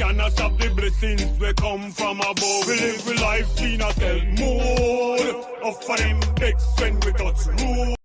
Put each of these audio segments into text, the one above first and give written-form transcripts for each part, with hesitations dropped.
cannot stop the blessings we come from above. We live with life in a stealth mode. Off for them decks when we touch road.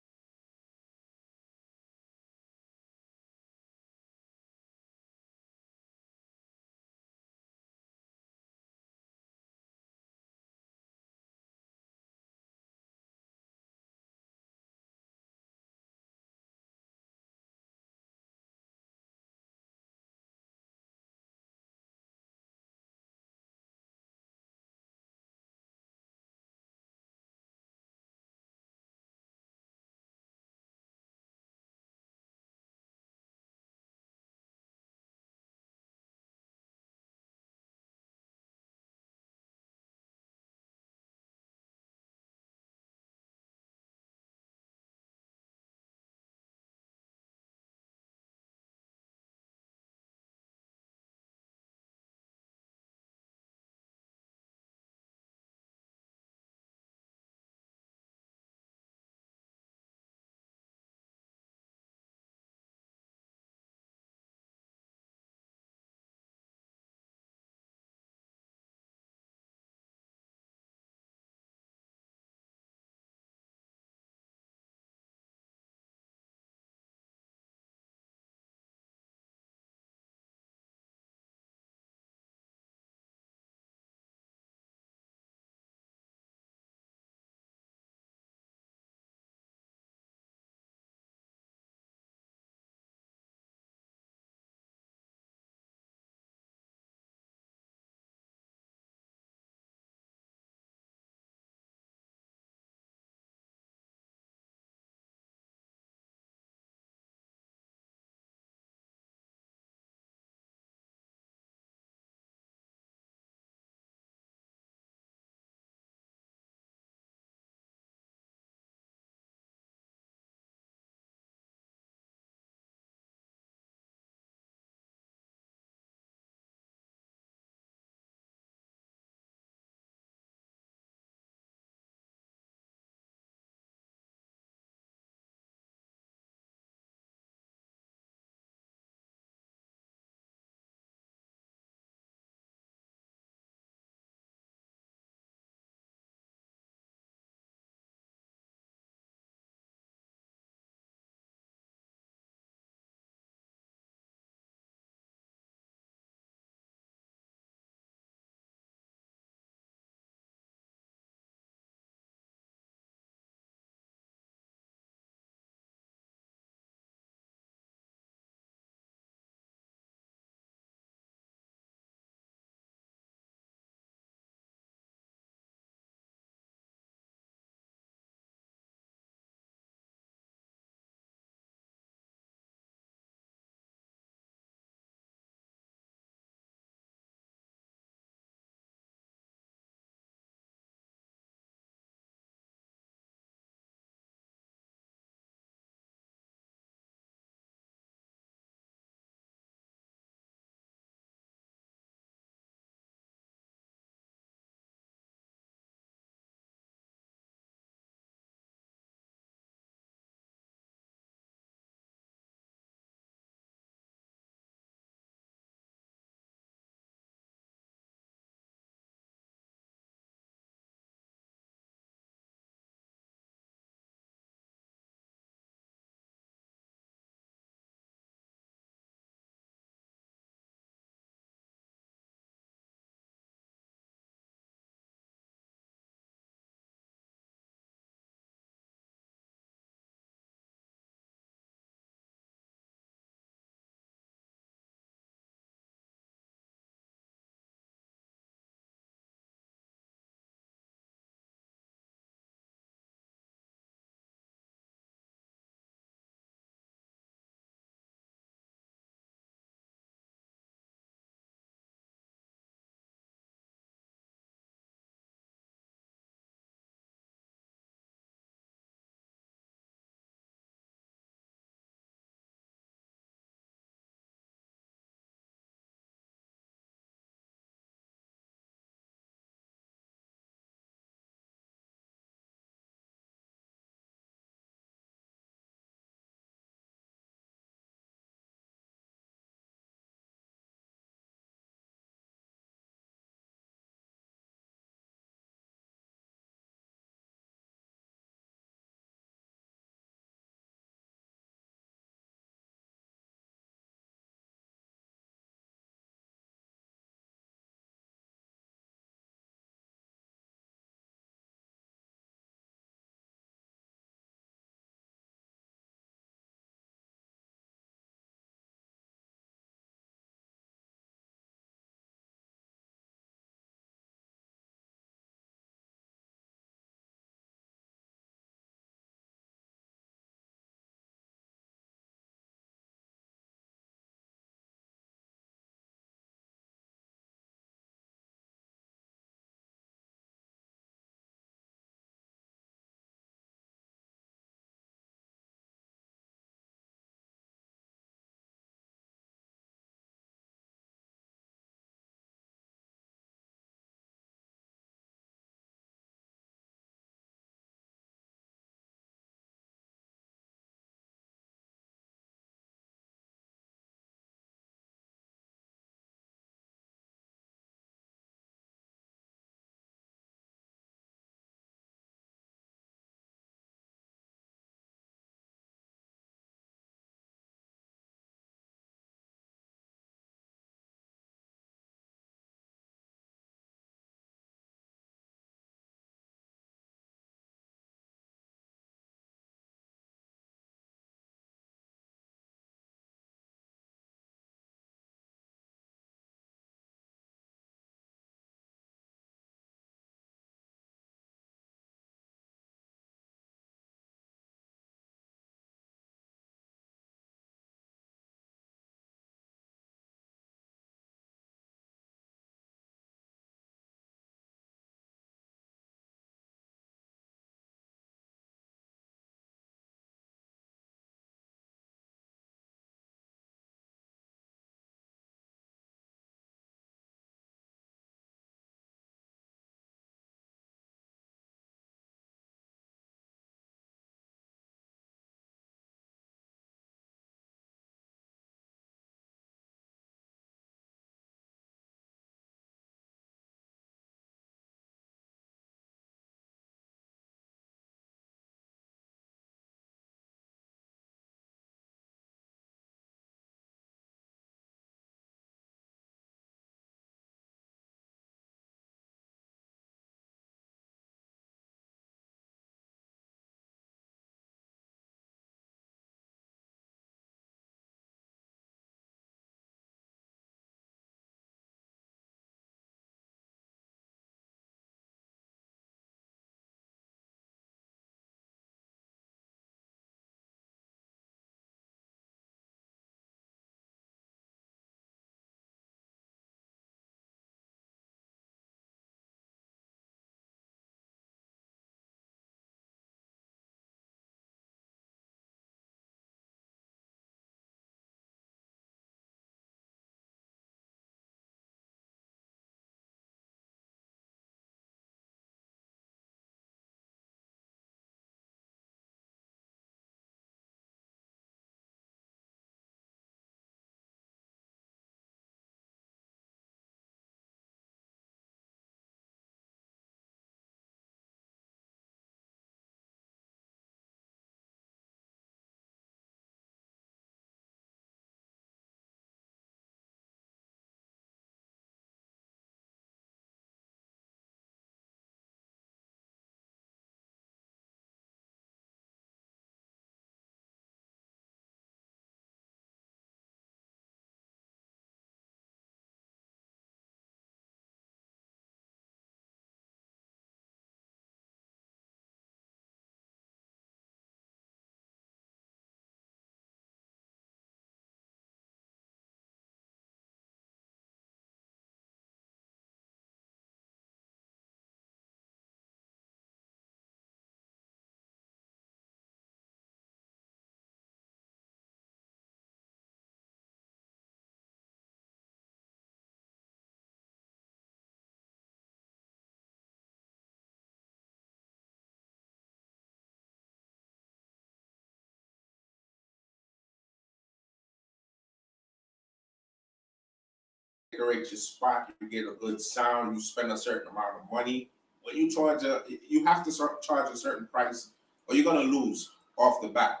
decorate your spot, you get a good sound, you spend a certain amount of money. When you charge you have to charge a certain price, or you're gonna lose off the bat.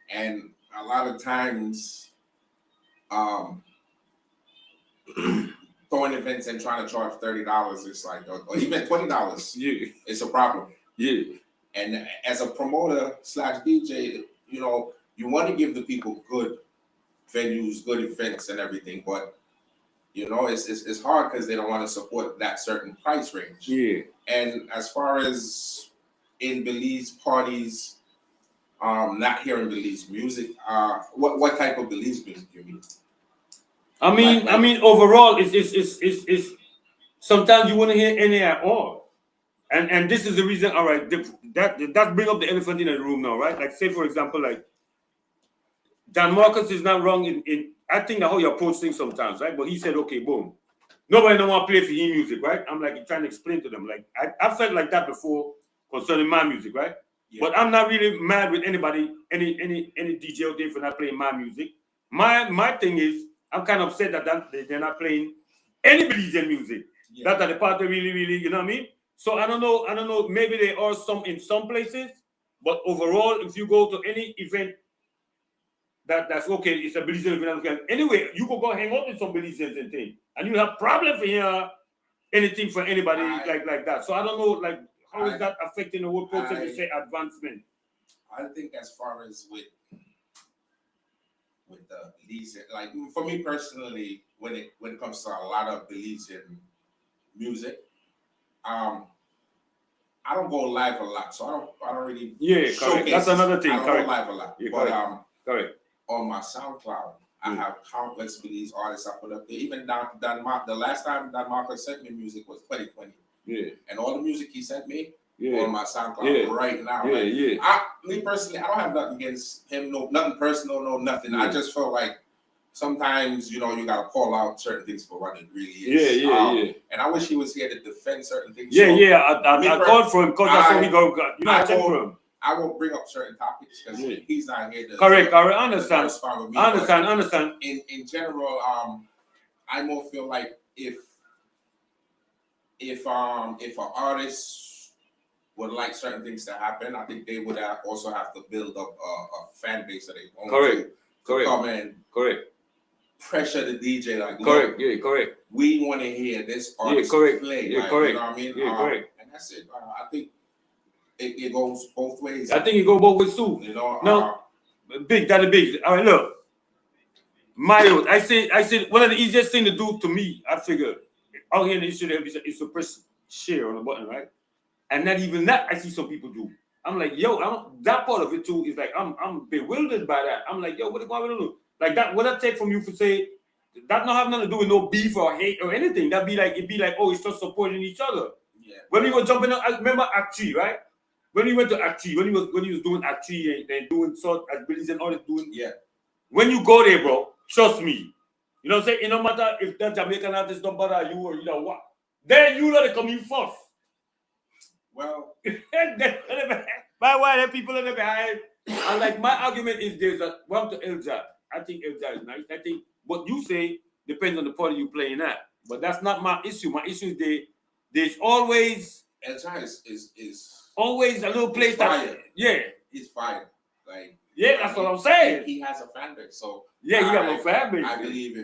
And a lot of times, throwing events and trying to charge $30, it's like, or even $20, Yeah. it's a problem. Yeah. And as a promoter / DJ, you know, you want to give the people good venues, good events, and everything, but you know, it's hard because they don't want to support that certain price range. Yeah. And as far as in Belize parties, not hearing Belize music, what type of Belize music you mean? I mean, overall, it's sometimes you wouldn't hear any at all, and this is the reason. All right, that bring up the elephant in the room now, right? Like, say for example, like Dan Marcus is not wrong in I think how you approach things sometimes, right? But he said, okay, boom, nobody don't want to play for his music, right? I'm like trying to explain to them, like I felt like that before concerning my music, right? Yeah. But I'm not really mad with anybody, any DJ out there for not playing my music. My thing is, I'm kind of upset that they're not playing any Belizean music. Yeah. That's the part that really, you know what I mean? So I don't know. Maybe there are some in some places, but overall, if you go to any event that's okay, it's a Belizean event. Anyway, you go hang out with some Belizeans and things, and you have problem for here anything for anybody like that. So I don't know, like how is that affecting the whole process to say advancement? I think as far as with the Belizean, like for me personally, when it comes to a lot of Belizean music, I don't go live a lot, so I don't really correct. That's another thing. I don't go live a lot, but correct. On my SoundCloud, I have countless Belize artists I put up there. Even the last time Dan Marcus sent me music was 2020. Yeah, and all the music he sent me on my SoundCloud right now. Me personally, I don't have nothing against him. No, nothing personal. No, nothing. Yeah. I just felt like sometimes, you know, you gotta call out certain things for what it really is. And I wish he was here to defend certain things. I called for him because that's how he got. You know, I checked for him. I won't bring up certain topics because he's not here to. Correct. I understand. Respond with me, understand. In general, I more feel like if an artist would like certain things to happen, I think they would also have to build up a fan base of their own. Correct. Come and pressure the DJ like. Correct. We want to hear this artist play. Yeah, correct. You know what I mean? Correct. And that's it. I think. It goes both ways. I think it goes both ways too. You know, no, big. All right, look, Mario. I said one of the easiest thing to do to me. I figure out here in the issue is to press share on the button, right? And not even that, I see some people do. I'm like, yo, that part of it too is like I'm bewildered by that. I'm like, yo, what do I do? Like that. What I take from you for say that not have nothing to do with no beef or hate or anything. It'd be like, oh, it's just supporting each other. Yeah. When we were jumping, I remember Act 3, right? When we went to Act 3, when he was doing Act 3 and doing sort as Billy's and all this doing, when you go there, bro, trust me, you know what I'm saying? It no matter if that Jamaican artist don't bother you or you know what, then you know they come in first. Well, why the people in the behind? And like my argument is there's a one to Elja. I think Elja is nice. I think what you say depends on the party you playing at, but that's not my issue. My issue is there's always Elja is always a little place that he's fire. Like that's what I'm saying. He has a fan base, so he got no fan base. I believe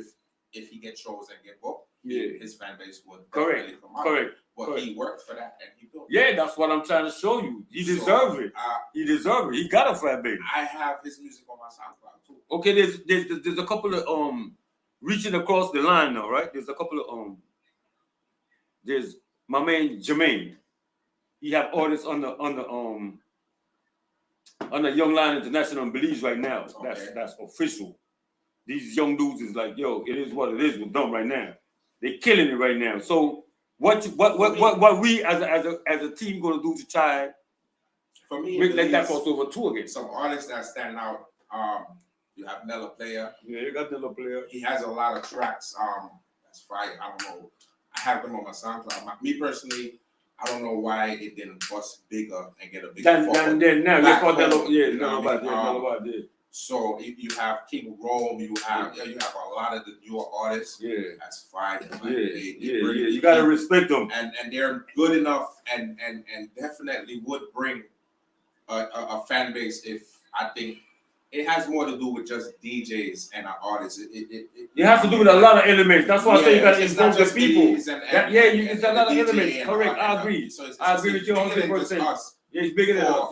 if he gets shows and get booked, his fan base would correct. But he worked for that and he built. Yeah, that's what I'm trying to show you. He deserves it. He deserves it. He got a fan base. I have his music on my SoundCloud too. Okay, there's a couple of reaching across the line now, right? There's a couple of there's my man Jermaine. He have artists on the Young Lion International in Belize right now. That's official. These young dudes is like, yo, it is what it is with them right now. They're killing it right now. So what we as a team gonna do to try for me make like that crossover tour again? Some artists that stand out. You have Nella Player. Yeah, you got Nella Player. He has a lot of tracks. That's fire. I don't know. I have them on my SoundCloud. Me personally, I don't know why it didn't bust bigger and get a bigger than now. You call Nella, Nella. So if you have King Rome, you have a lot of the newer artists. Yeah, that's fine. Like, You gotta respect them, and they're good enough, and definitely would bring a fan base. If I think it has more to do with just DJs and artists. It has to do with a lot of elements. That's why I say you gotta involve the people. It's a lot of elements. Correct. I agree. I agree with you 100%. Yeah, it's bigger than us.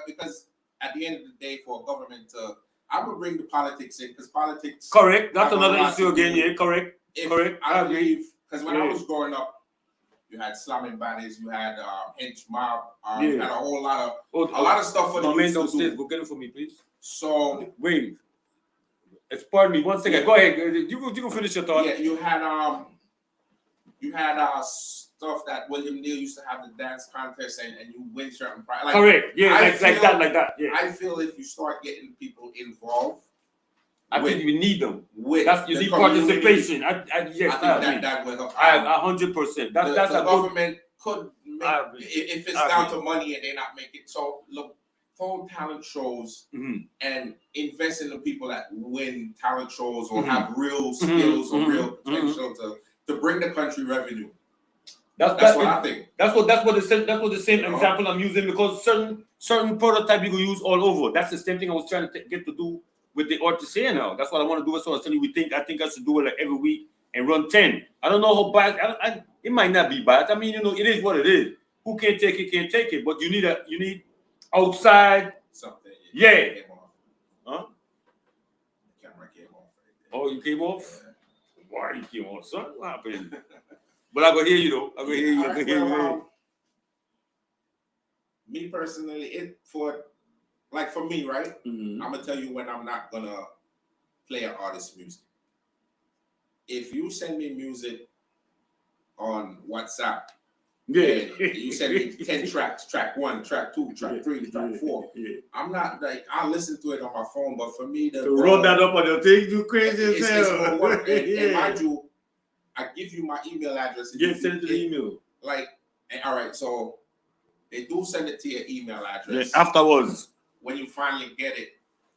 Because at the end of the day, for a government to, I would bring the politics in, because politics. Correct. That's another issue again. Yeah, correct. Correct. I believe, because when I was growing up, you had slamming baddies, you had hench mob, you had a whole lot of stuff for the man downstairs. Go get it for me, please. So wait. Pardon me. 1 second. Go ahead. You can finish your thought. Yeah, you had stuff that William Neal used to have the dance contest and you win certain prize. Like, correct. Yeah, like that. Yeah. I feel if you start getting people involved, I think you need them. You need participation. I think that will help. 100%. That's the government could make, if it's down to money and they're not making. So look, hold talent shows and invest in the people that win talent shows or have real skills or real potential to bring the country revenue. That's what I think. That's what the same example I'm using, because certain prototype you can use all over. That's the same thing I was trying to get to do with the artist here now. That's what I want to do. So I was telling you, I think I should do it like every week and run 10. I don't know how bad. It might not be bad. I mean, it is what it is. Who can't take it can't take it. But you need outside something. Yeah. Huh? The camera came off. Oh, you came off? Yeah. Why you came off, son? What happened? But I can hear you though. I can hear you. Me personally, for me, right? I'm gonna tell you when I'm not gonna play an artist's music. If you send me music on WhatsApp, you send me 10 tracks, track 1, track 2, track 3, track 4. I'm not I'll listen to it on my phone, but for me to roll that up on your thing, you crazy as hell. And mind you, I give you my email address. Send it to the email. All right, so they do send it to your email address. Yeah, afterwards. When you finally get it,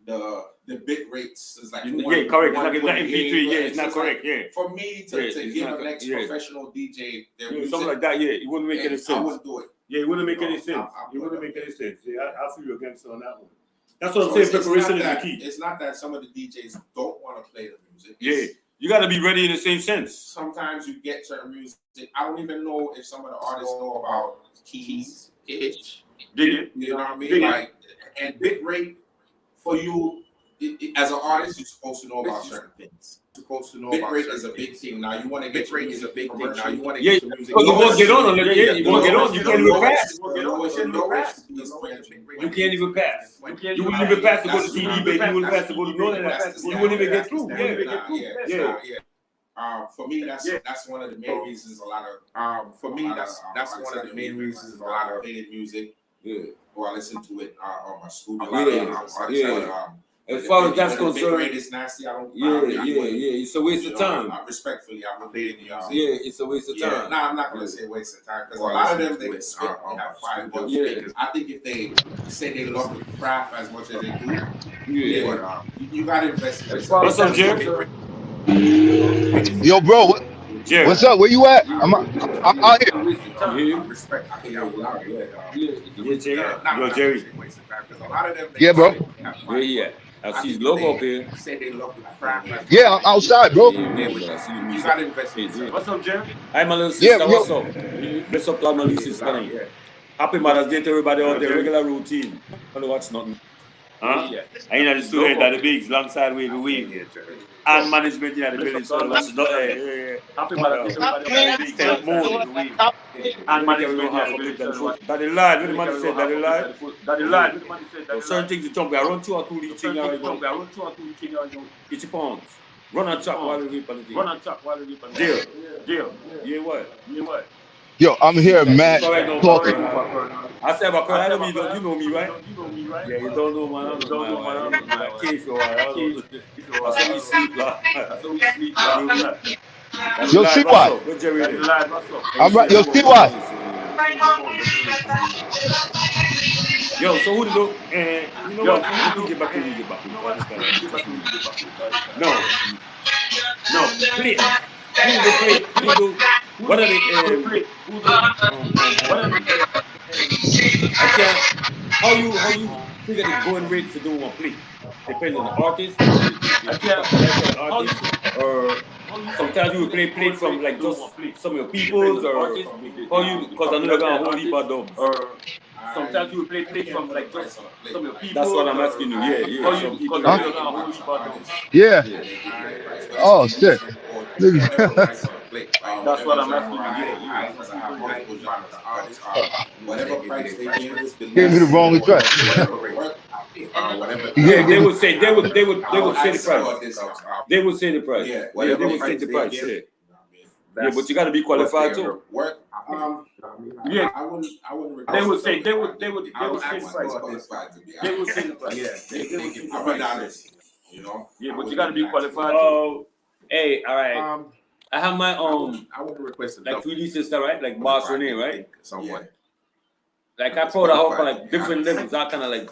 the bit rates is like correct. It's like it's not MP3. Yeah, it's not correct. Yeah. For me to give an professional DJ their music, something like that. Yeah, it wouldn't make any sense. I wouldn't do it. Yeah, it wouldn't make any sense. It wouldn't make any sense. Yeah, I feel you against on that one. That's what I'm saying. Preparation is the key. It's not that some of the DJs don't want to play the music. Yeah, you got to be ready in the same sense. Sometimes you get certain music. I don't even know if some of the artists know about keys, pitch. You know what I mean? And bit rate for you, as an artist, you're supposed to know about certain things. Bit rate is a big thing. Now you want to get rate is a big thing. Now you want to get your music. You won't get on. You won't get on. You can't even pass. You can't even pass. You wouldn't even pass to go to CD, baby. You wouldn't pass to go to Northern. You wouldn't even get through. For me, that's one of the main reasons. That's one of the main reasons a lot of hated music. Yeah. Or I listen to it on my studio. As far as that's concerned, it's nasty. It's a waste of time. Respectfully, I'm hating the music. Yeah, it's a waste of time. No, I'm not gonna say waste of time, because a lot of them they can spit and have fire. But I think if they say they love the craft as much as they do, you gotta invest in it. What's up, Jerry? Yo, bro, what's up? Where you at? I'm out here. Yo, Jerry. Yeah, bro. Where you at? I see his logo up here. Yeah, I'm outside, bro. What's up, Jerry? Hi, my little sister. What's up? What's up, my little sister? Happy Mother's Day to everybody out there. Regular routine. I don't watch nothing. Huh? I ain't at the studio at the bigs, alongside Wavy. And management in the building, so that's not happy Mother's Day to everybody. Tell more in the week. And management in the building. Daddy lied, what the man said, Daddy lied. Daddy lied. There's certain things to talk about. I run 2 or 2 these things right now. It's pounds. Run and chop while we reap on the deal. Deal. Yeah, what? Yo, I'm here, Matt, talking. I said, but I know you know me, right? Yeah, you don't know, man. I don't know, man. I cave for a while. I saw we sleep, Yo, see what? I'm right. Yo, see what? Yo, so who do? You know what? We get back to you. No, play. Who do play? Who do? What are they? I can't. How you figure the going rate for doing one play? Depends on the artist. Or sometimes you will play from like just some of your peoples, or how you, because I know they're gonna hold heap of dubs. Sometimes you will play from like just some of your people. That's what I'm asking you. Yeah. Yeah. Oh shit. That's what I'm asking you. Whatever price they give us, Gave me the wrong address. Yeah, they would say the price. They would say the price. Yeah, they would say the price. Yeah, but you got to be qualified too. Yeah, I wouldn't. They would say the price. They would say the price. Yeah, I'm honest. You know. Yeah, but you got to be qualified. Oh, hey, all right. I have my own. I would request like 3D sister, right? Like Boss Renee, right? Someone. Like I brought her up on like different levels. I kind of like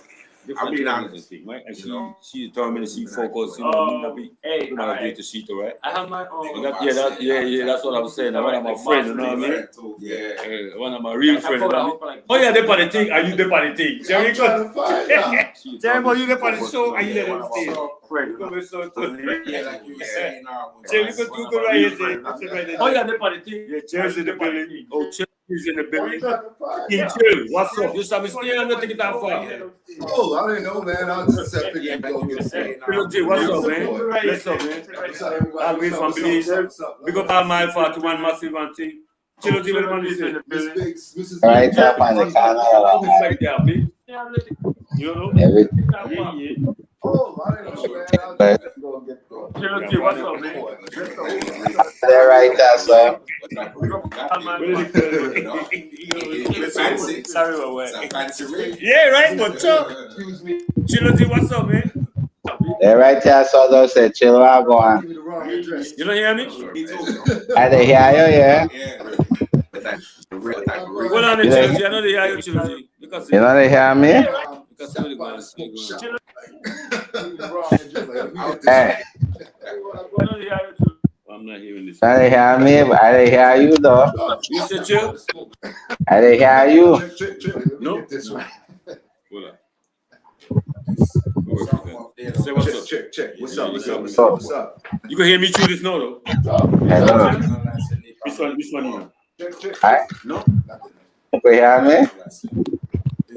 different levels and thing, right? And she determined, she focused. You know, hey, right. To sheet, right? I have my own. That's what I was saying. One of my friends, you know what I mean? Yeah. One of my real friends. Oh yeah, they on the thing. Are you the on the thing? Jerry, good. Jerry, are you the on the show? Are you there on stage? Friend, yeah, like you were saying. Jerry, good, do good right here. Oh yeah, they on the thing. Yeah, Jerry's in the building. Oh, He's in the building. Chill. What's up? You saw me still on the ticket that far. Oh, I didn't know, man. I was just thinking you go get saying. What's up, man? What's up, man? Always from Belize. Big up all my 41 massive and thing. Chill, G, what man is in the building. Right up on the corner. You know? Everything. Oh, I didn't know, man. Chill, G, what's up, man? They're right there, sir. Yeah, right, what's up? Chill, G, what's up, man? They're right there, so they'll say, chill, I'm going. You don't hear me? I they hear you, yeah? Hold on, Chill, G, I know they hear you, Chill, G. You know they hear me? Hey. I'm not hearing this. I didn't hear me, but I didn't hear you though. You said Chill? I didn't hear you. No. Hold on. Say what's up. Check. What's up? You can hear me through this note though. Hello. Which one you know? Hi. No. You can hear me?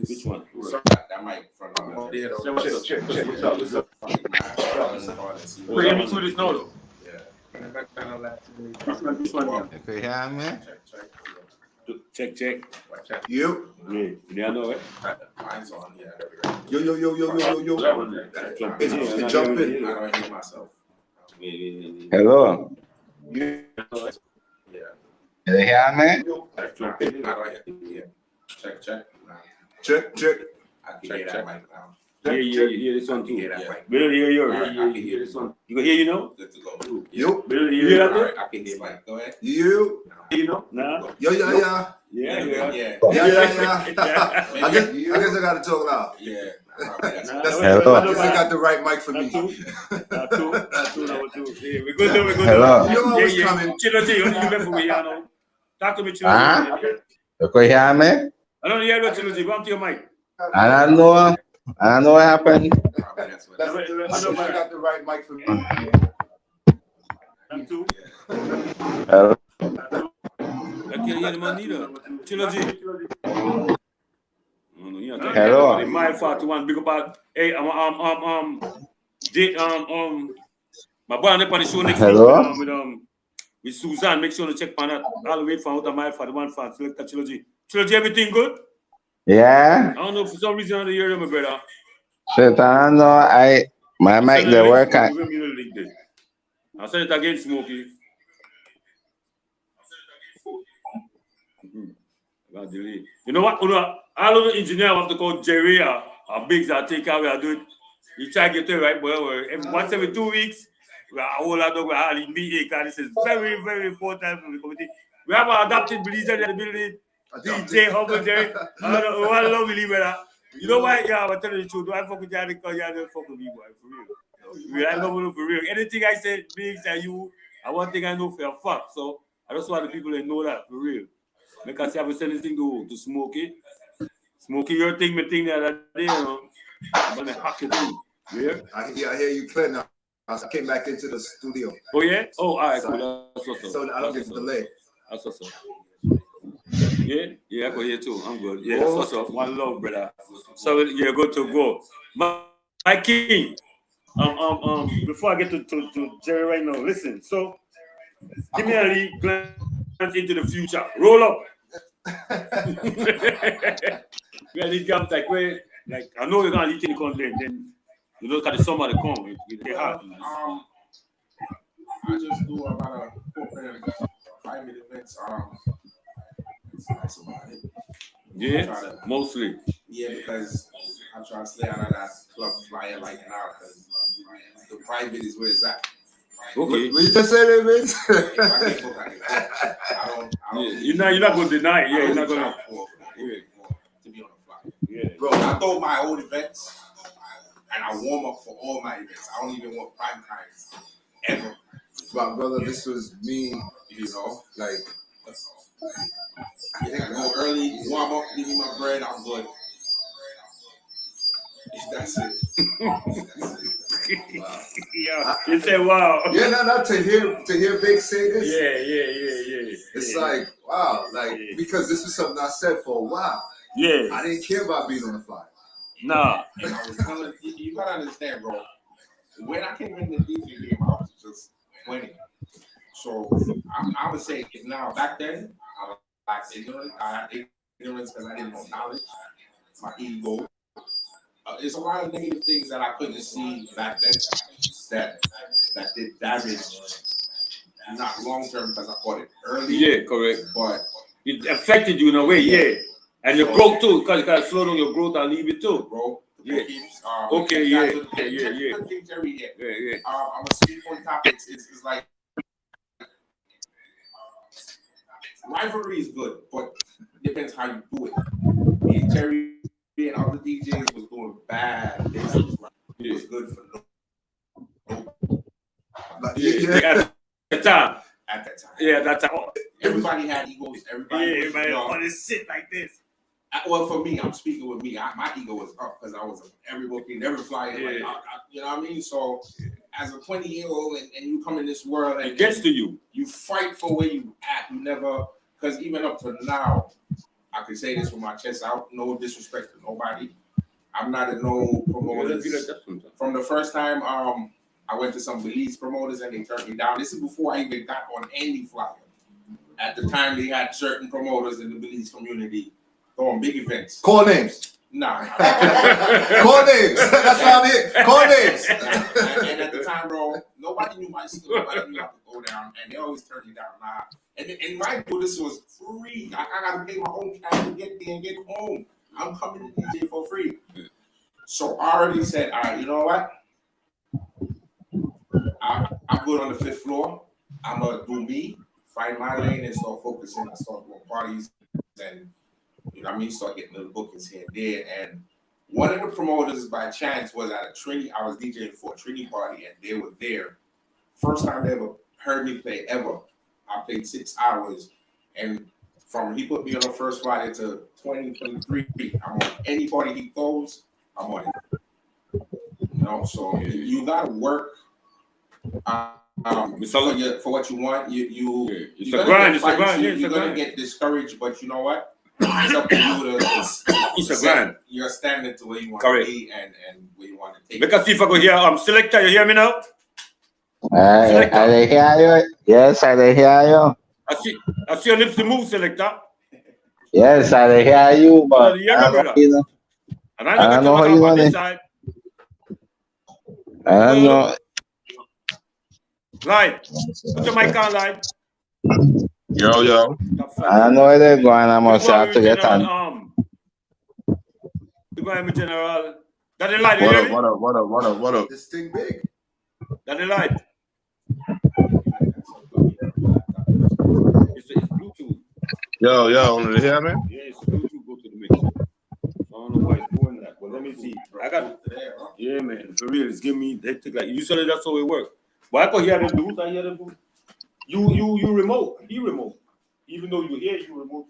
Which one? That mic from Check. What's up? You can hear me through this note though. Which one? You can hear me? Check. You? Yeah, I know it. Mine's on, yeah. Yo. It's jumping. I don't hear myself. Hello. Yeah. You hear me? I don't hear. Check. Check. I can hear that mic now. Yeah, this one too. Yeah. Better hear yours. I can hear this one. You can hear, you know? Good to go. You? Better hear that too? I can hear Mike. Go ahead. You? You know? Nah. Yo. Yeah. Yeah. I guess I gotta talk loud. Yeah. Hello. I guess I got the right mic for me. Not two. We're good. Hello. You know I was coming. Chill, you remember me, you know? Talk to me, Chill. Huh? You can hear me? I don't hear you, Chill. Go up to your mic. I don't know what happened. I got the right mic for me. Not two. Hello. I can't hear the man neither. Chill, G. Hello. My 41, big up. Hey, my boy on the show next Hello? week with Suzanne. Make sure to check on that. All the way from out of my 41 fan. Select that Chill, G. Chill, G, everything good? Yeah. I don't know, for some reason I don't hear you, my brother. Shit, I don't know. My mic they work. I'll send it again, Smokey. You know what? All of the engineers have to call Jerry or Biggs and take care of it. You try to get it right, but once every 2 weeks, we are all out of the meeting. This is very, very important for the committee. We have an adopted Belize in the building. DJ Humble Jerry. I love you, brother. You know why, y'all? I'm telling you the truth. Do I fuck with y'all because y'all don't fuck with me, boy? For real. I don't know for real. Anything I said, Biggs and you, I one thing I know for a fact. So I just want the people to know that for real. Because I have said anything to Smokey. Smokey, your thing, my thing the other day, you know. I'm gonna hack it too. Yeah? I hear you clear now. I came back into the studio. Oh, yeah? Oh, all right, cool. That's what's up. So I don't get the delay. That's what's up. Yeah, I go here too. I'm good. Yeah, that's what's up. One love, brother. So you're good to go. My king. Before I get to Jerry right now, listen. So give me a lead glance into the future. Roll up. Where these guys like where I know you're gonna lead in content, then you look at the summer to come. It's hard. I just do about 5 minute events. That's about it. Yeah, mostly. Yeah, because I'm trying to stay out of that club flyer like now because the private is where it's at. Okay. What you just said it, man? You're not gonna deny it. Yeah, you're not gonna to be on the flyer. Yeah. Bro, I throw my own events and I warm up for all my events. I don't even want prime time ever. But brother, this was me, like I go early, warm up, give me my bread, I'm good. That's it. Wow. Yeah, you say wow. Yeah, not to hear Big say this. Yeah. It's like wow, because this is something I said for a while. Yeah. I didn't care about being on the flyer. Nah. And I was telling you gotta understand, bro. When I came in the DJ game, I was just 20. So I would say now back then I was ignorant. I had ignorance because I didn't know knowledge. My ego. There's a lot of negative things that I couldn't see back then that did damage. Not long term because I caught it early. Yeah, correct. But it affected you in a way, yeah. And your growth too, because you gotta slow down your growth and leave it too. Bro. Yeah. Okay, yeah. I'm gonna speak on topics. It's like rivalry is good, but depends how you do it. Me and Terry and other DJs was doing bad. It was good for no. At the time. At that time. Yeah, that time. Everybody had egos. Everybody wanted to sit like this. Well, for me, I'm speaking with me. My ego was up because I was every booking, every flyer. Yeah. You know what I mean? So, as a 20-year-old and you come in this world and it gets to you. You fight for where you at. You never, because even up to now, I can say this with my chest out. No disrespect to nobody. I'm not a no promoters. From the first time, I went to some Belize promoters and they turned me down. This is before I even got on any flyer. At the time, they had certain promoters in the Belize community throwing big events. Call names. Nah. Call names. That's why I'm here. Call names. And at the time, bro, nobody knew my skill. Nobody knew how to go down. And they always turned me down. Nah. And my deal, this was free. I got to pay my own cash to get there and get home. I'm coming to DJ for free. So I already said, all right, you know what? I'm good on the 5th floor. I'm going to do me, find my lane and start focusing. I start doing parties and, you know what I mean, start getting little bookings here and there. And one of the promoters by chance was at a Trini. I was DJing for a Trini party and they were there. First time they ever heard me play ever. I played 6 hours and he put me on the first Friday to 2023. I'm on any party he throws, I'm on it. You know, so you gotta work for what you want. You're gonna get discouraged, but you know what? It's up to you to set your standard to where you want to be and where you want to take. Because if I go here, selector, you hear me now? I hear you. Yes, I hear you. I see your lips to move, selector. Yes, I hear you, but I don't know how you want it. I don't know. Live. Put your mic on live. Yo. I don't know where they're going. I must have to get on. You're going with General. That the light, you hear me? What up? This thing big. That the light. It's Bluetooth. Yo, you hear me? Yeah, it's Bluetooth. Go to the mix. I don't know why it's going like me see. I got it. Yeah, man. For real, it's giving me hectic. Like you said, that's how it works. But I could hear them do. I hear them do. You remote. He remote. Even though you hear, you remote.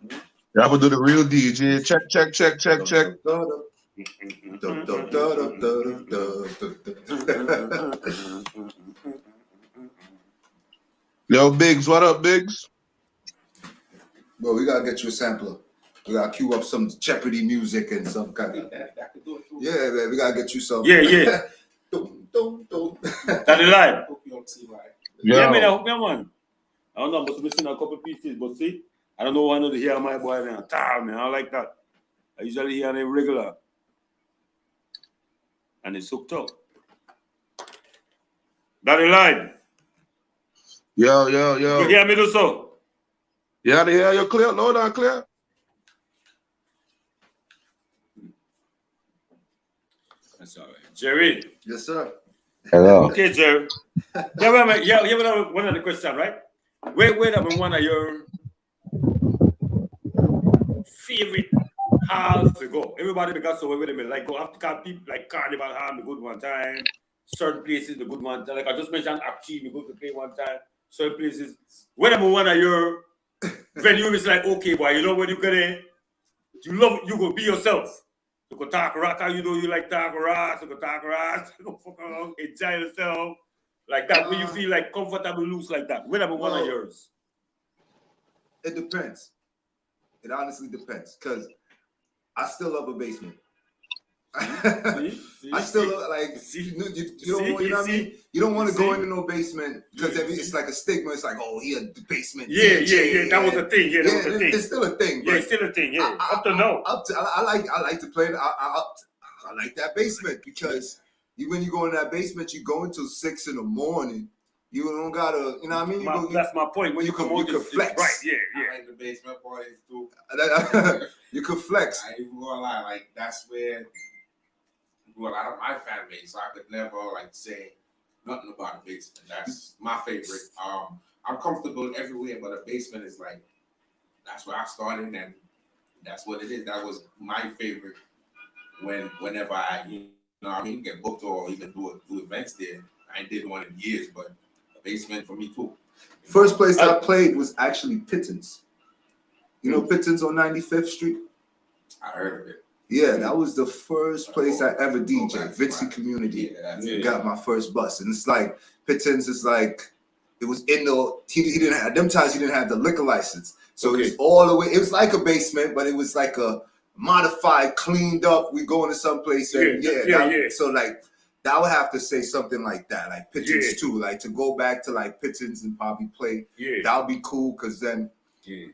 Yeah, I'm gonna do the real DJ. Check. Yo, Biggs, what up, Biggs? Bro, we gotta get you a sampler. We gotta cue up some Jeopardy music and some kind of. Yeah, man, we gotta get you some. Yeah. That is live. Yeah, man, I hope you one. I don't know, I must have missing a couple pieces, but see, I don't know why not to hear my boy man. Man, I like that. I usually hear them regular. And it's hooked up. That is live. Yo. You hear me do so? Yeah, the hear you clear? Low down clear? That's all right. Jerry. Yes, sir. Hello. Okay, Jerry. Yeah, one other question, right? Where have been one of your favorite halls to go? Everybody because so where they like go after people like Carnival Hall, the good one time. Certain places, the good one time. Like I just mentioned, Akchi, we go to play one time. Certain places. Where have been one of your venue is like, okay, boy, you know when you get in, you go be yourself. You go talk rock, you know you like talk rock, you go talk rock, you go fuck around, enjoy yourself. Like that, when you feel like comfortable, loose like that. Whatever one of yours. It depends. It honestly depends. Because I still love a basement. I still love, like, you know what I mean? You don't want to go into no basement because it's like a stigma. It's like, oh, he had the basement. Yeah. That was a thing. Yeah, that was a thing. It's still a thing. Yeah, it's still a thing. Yeah, up to now. I like to play. I like that basement because when you go in that basement, you go until 6 in the morning. You don't gotta, you know what I mean? That's my point. When you come out, you can flex. Right, yeah. I like the basement parties too. You could flex. I ain't even gonna lie, like that's where a lot of my fan base, so I could never like say nothing about a basement. That's my favorite. I'm comfortable everywhere, but a basement is like that's where I started, and that's what it is. That was my favorite. Whenever I, get booked or even do events there. I ain't did one in years, but a basement for me too. First place I played was actually Pittons. You know Pittons on 95th Street? I heard of it. Yeah, that was the first place I ever DJ. Vincent Community. Got my first bus. And it's like, Pittons is like, it was in the, he didn't have, them times he didn't have the liquor license. So it was all the way, it was like a basement, but it was like a modified, cleaned up, we go into some place. And so like, I would have to say something like that, like Pittons too, like to go back to like Pittons and probably play. That would be cool because then,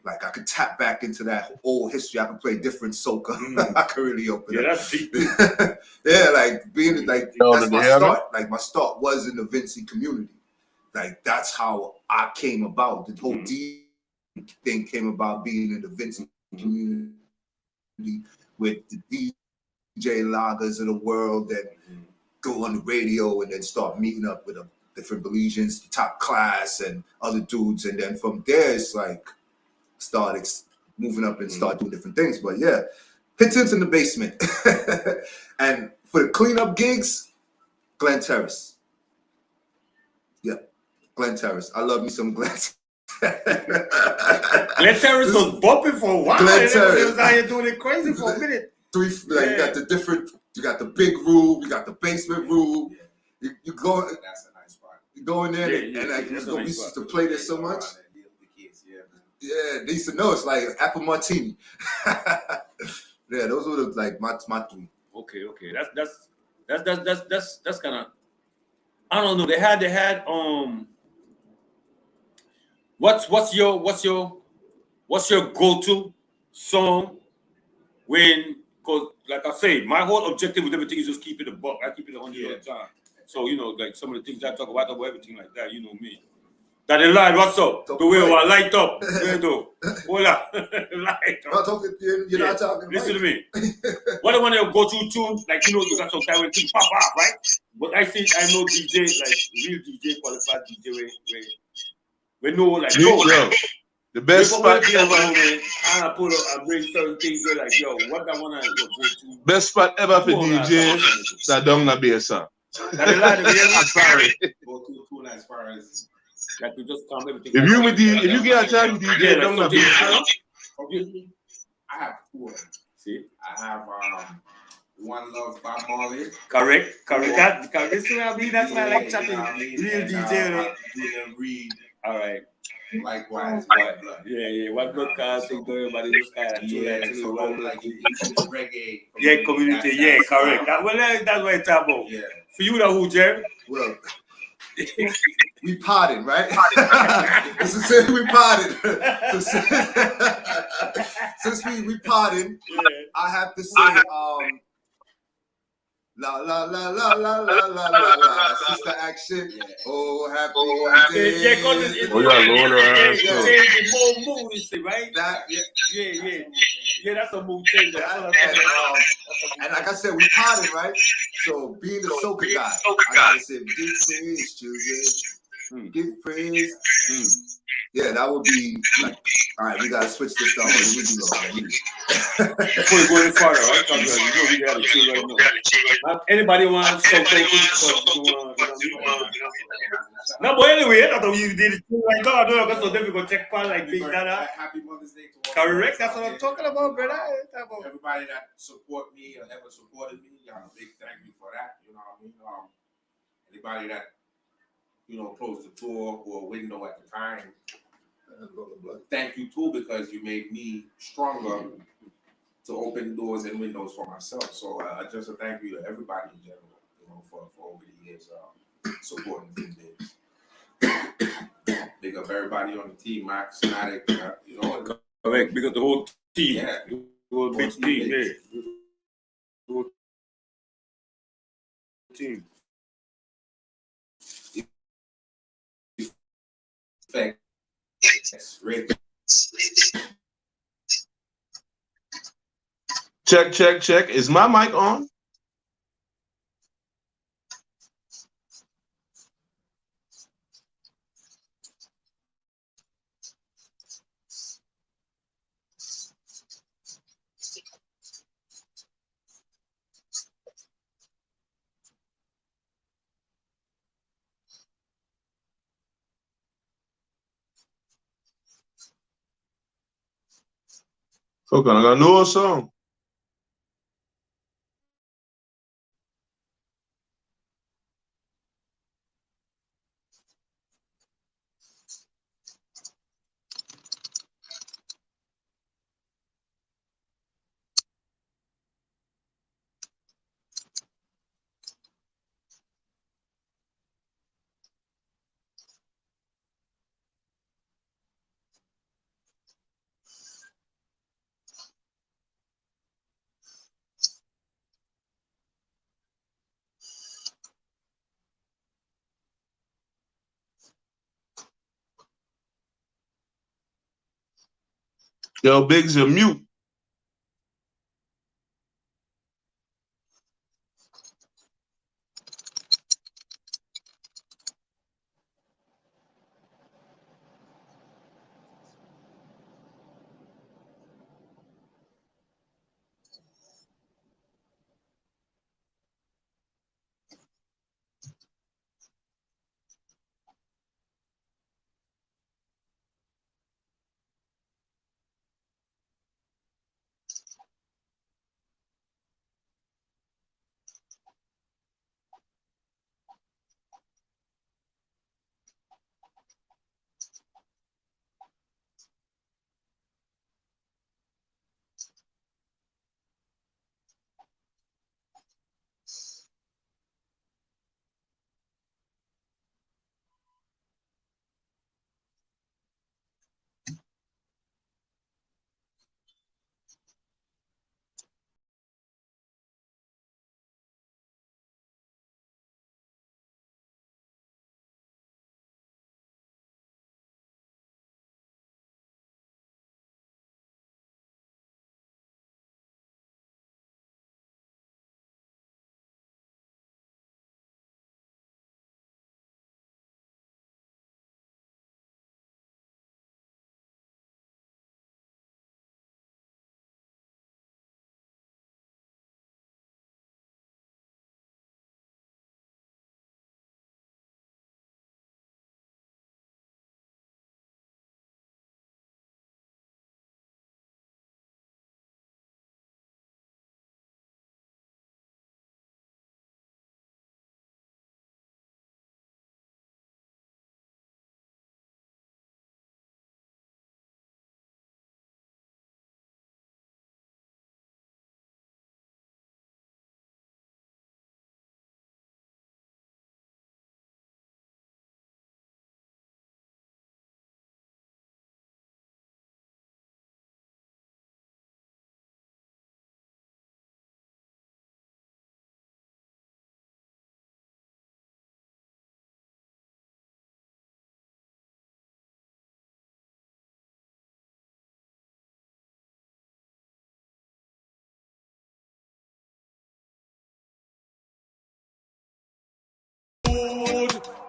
like I could tap back into that old history. I could play different soca. I could really open up. That's deep. Yeah, like being like that's my start. Like my start was in the Vincent community. Like that's how I came about. The whole D thing came about being in the Vincent community with the DJ loggers of the world that go on the radio and then start meeting up with different Belizeans, top class and other dudes. And then from there, it's like started moving up and start doing different things. But yeah, Pittons in the basement. And for the cleanup gigs, Glen Terrace. Yeah, Glen Terrace. I love me some Glen Terrace. Glen Terrace was bumping for a while. Glen Terrace. It was out here doing it crazy for a minute. You got the different, you got the big room, you got the basement room. You go, that's a nice spot. You go in there and like we used to play there so much. Yeah, they used to know it's like apple martini. Yeah, those were like my three. Okay. That's kind of, I don't know. They had what's your go-to song when? Because, like I say, my whole objective with everything is just keep it a buck. I keep it 100 all the time. So, like some of the things I talk about everything like that, you know me. That in line, what's up? The way I light up. Hola. Light up. You're not talking. Listen to me. What I want to go to tunes, like, you got some time when things pop up, right? But I know DJ, like real DJ, qualified DJ, we know, like, The best spot ever. I pull up and bring certain things. You're like, yo, what I wanna go to. Best spot ever for DJ. That down the bass song. I'm sorry. Go too as far as that to just come everything. If you get a chance, DJ down the bass song. I have two. See, I have One Love Bob Marley. Correct. This is what I mean. That's why I like chatting. Real DJ. Julian Reed. All right. Likewise, White Blood. Yeah. White Blood can't think everybody was kind of so like reggae. Yeah, community. Yeah, correct. That's what it's about. Yeah. For you, the who, Jerry? Well, we potted, right? This is it. We potted. Since we potted, I have to say, la la la la la la la la la. Sister action. Oh, happy day. Yeah, because it's Lord, more mood, right? Yeah, that's a mood changer. And like I said, we potted, right? So being the soca guy, I gotta say, give praise, children. Give praise. Yeah, that would be like, all right, we gotta switch this down. Before you go any farther, right? We got to chill right now. Anybody want to no, but anyway, I thought you did it right now. I don't know, so difficult check part like Big Dada. Happy Mother's Day to all. Correct, that's what I'm talking about, brother. Everybody that support me or ever supported me, big thank you for that. You know what I mean? Anybody that closed the door or a window at the time, thank you too, because you made me stronger to open doors and windows for myself. So just a thank you to everybody in general, for over the years supporting me. Big up everybody on the team, Max, Matic, correct, because the whole team, the whole big team, the whole team. Thanks, Rick. Check. Is my mic on? Okay, I got no song. Yo, Biggs, you're mute.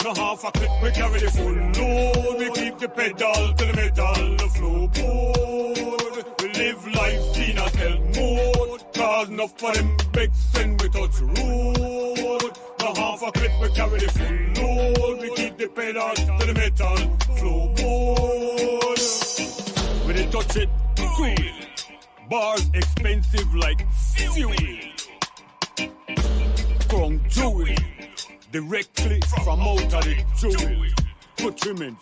No half a clip, we carry the full load. We keep the pedal to the metal, the floorboard. We live life in a stealth mode. Cause enough for them begs and we touch road. No half a clip, we carry the full load. We keep the pedal to the metal, floorboard. When they touch it, cool. Bars expensive like fuel. Strong jewelry, directly from out of the jewel. Countrymen,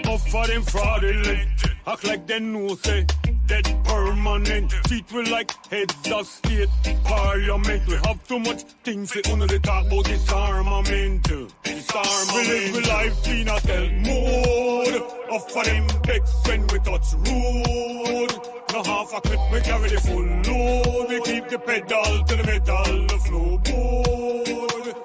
offer them fraudulent. Act like they know say dead permanent. Treat we like heads of state parliament. We have too much things we only they talk about disarmament. Disarmament. We live life in a stealth mode. Offer them begs when we touch road. No half a clip, we carry the full load. We keep the pedal to the metal, the floorboard.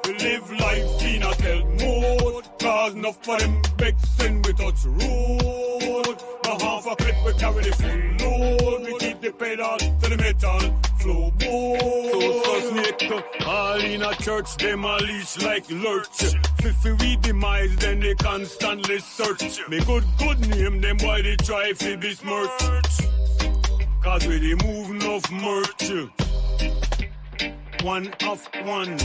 We live life in a stealth mode. Cause enough for them begs and we touch road. No half a clip, we carry the full load. We keep the pedal to the metal, floorboard. So snake, all in a church, them a leash like lurch. If we demise, then they constantly search. Make good name, them why they try to besmirch. Cause we dey move enough merch. One of one.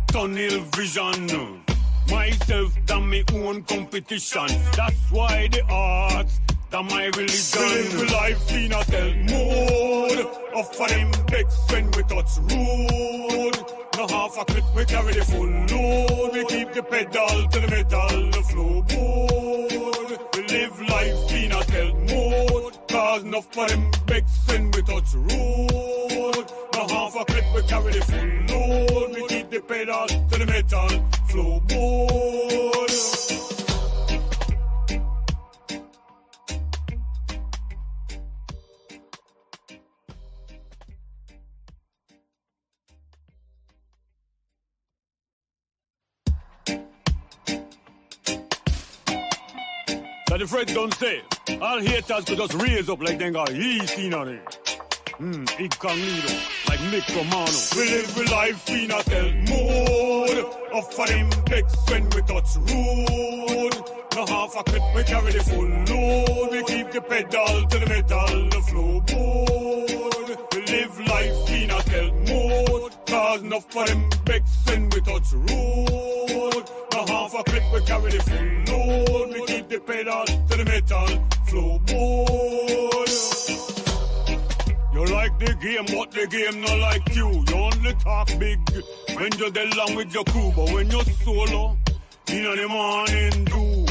Tunnel vision. Myself than my own competition. That's why the arts that my religion. We live life in a stealth mode. Offer them begs when we touch road. No half a clip, we carry the full load. We keep the pedal to the metal, the floorboard. We live life in a stealth mode. Cause enough for them begs when we touch road. No half a clip, we carry the full load. We keep the pedal to the metal, floorboard. That the Fred don't say. All haters could just raise up like they got easy on it. Incognito, like Nick Romano. We live life in a stealth mode. Offer them begs when we touch road. No half a clip, we carry the full load. We keep the pedal to the metal, the floorboard. We live life in a stealth mode. Cause enough for them begs when we touch road. No half a clip, we carry the full load. We keep the pedal to the metal, floorboard. You like the game, but the game not like you. You only talk big when you're dead along with your crew. But when you're solo, in the morning do.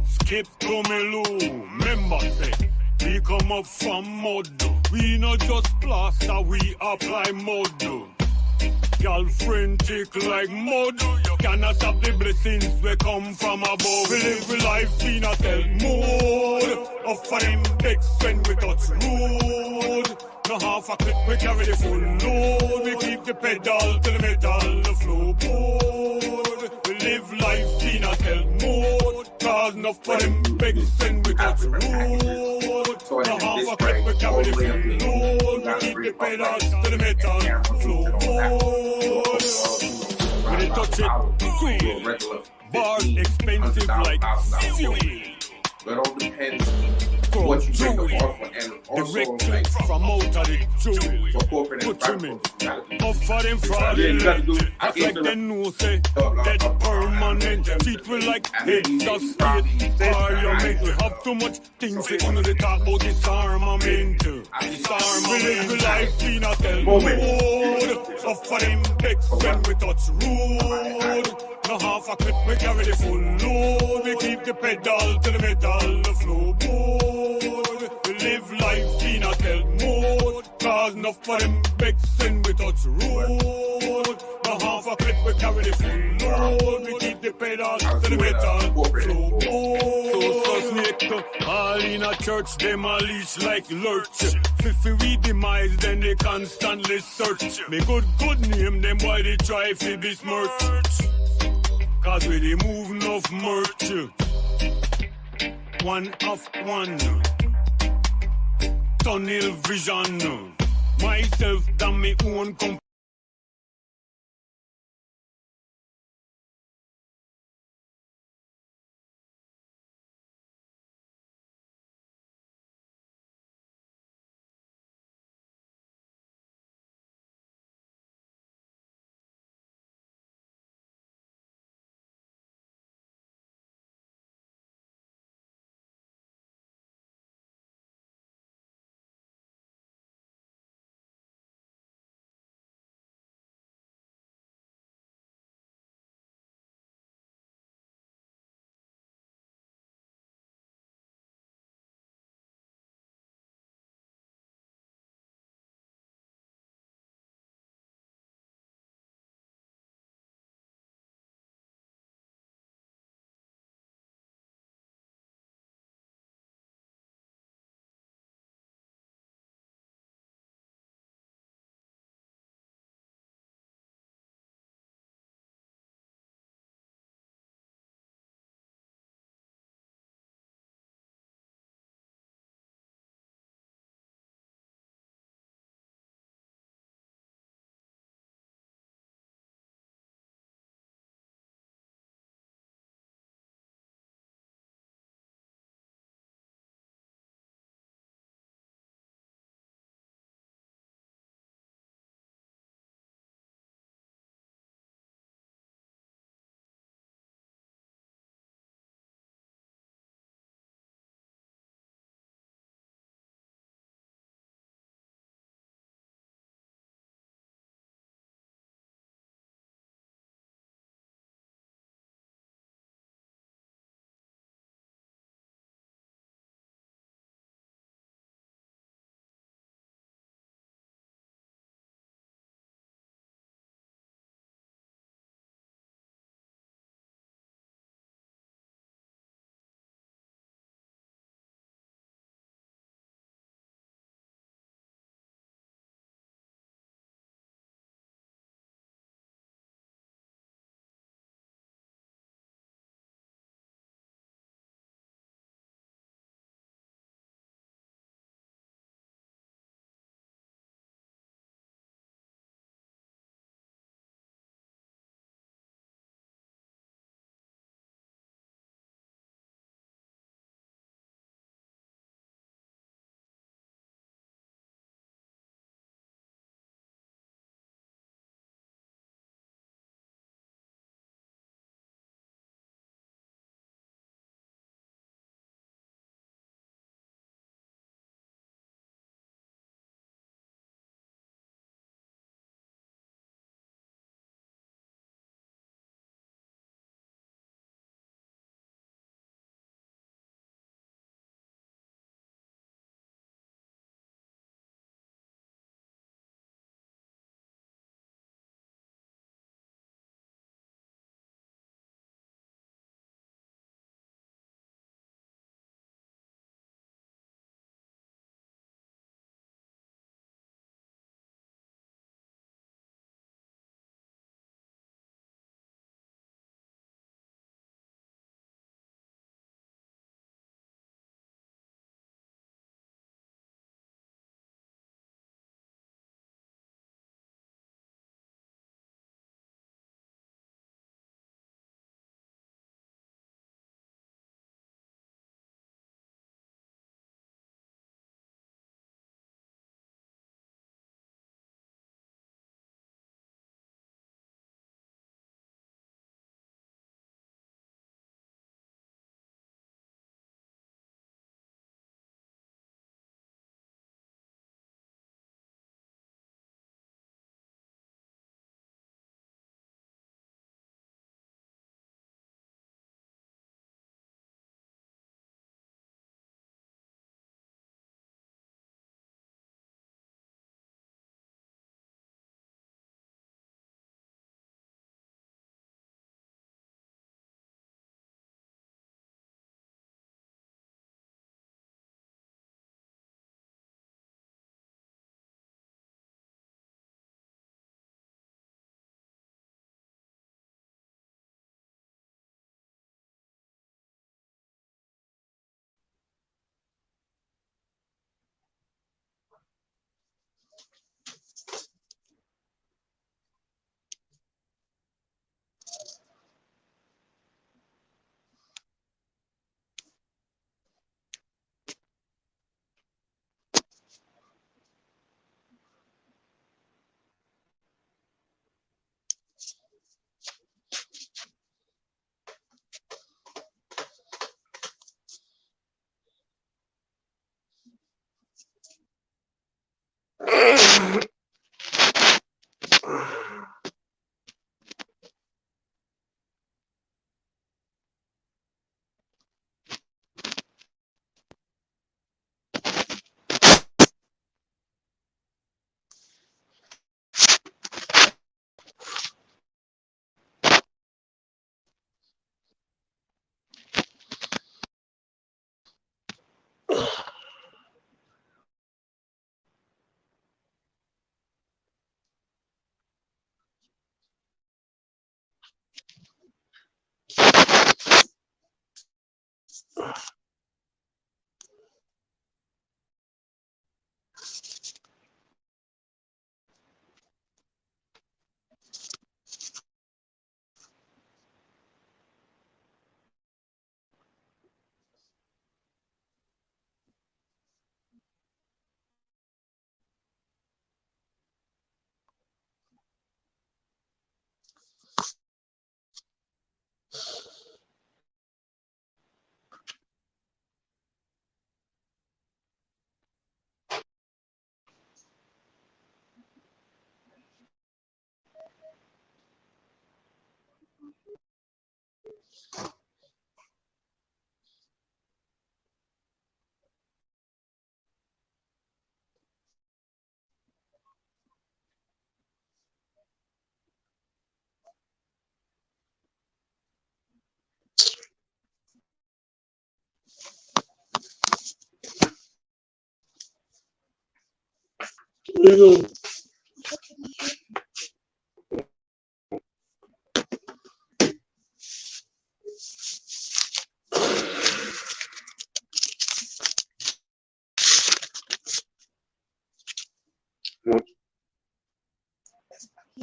Skip to me low. Remember, say, we come up from mud. We not just plaster, we apply mud. Girlfriend tick like mud. You cannot stop the blessings we come from above. We live life in a stealth mode. Offer them begs when we touch road. No half a clip, we carry the full load. We keep the pedal to the metal, the floorboard. We live life in a stealth mode. Cause enough for them begs when we touch road. No half a clip, we carry the full load. We keep the pedal to the metal, floorboard. When they touch it, cool. Bars expensive like fuel. But it all depends what you bring the offer, and also like from out of the jewel. for corporate and private. Offer them fraudulent. Act like they know say that permanent. Treat we like heads of state parliament. We have too much things we only talk about disarmament. Disarmament. We live life in a stealth mode. Offer them begs when we touch road. No half a clip, we carry the full load. We keep the pedal to the metal, the floorboard. We live life in a stealth mode. Cause enough for them begs and we touch road. No half a clip, we carry the full load. We keep the pedal to the metal, floorboard. So snake, all in a church, them a leash like lurch. If we demise, then they constantly search. Make good name, them why they try to besmirch. Cause we dey move enough merch. One of one. Tunnel vision. Myself than my own company.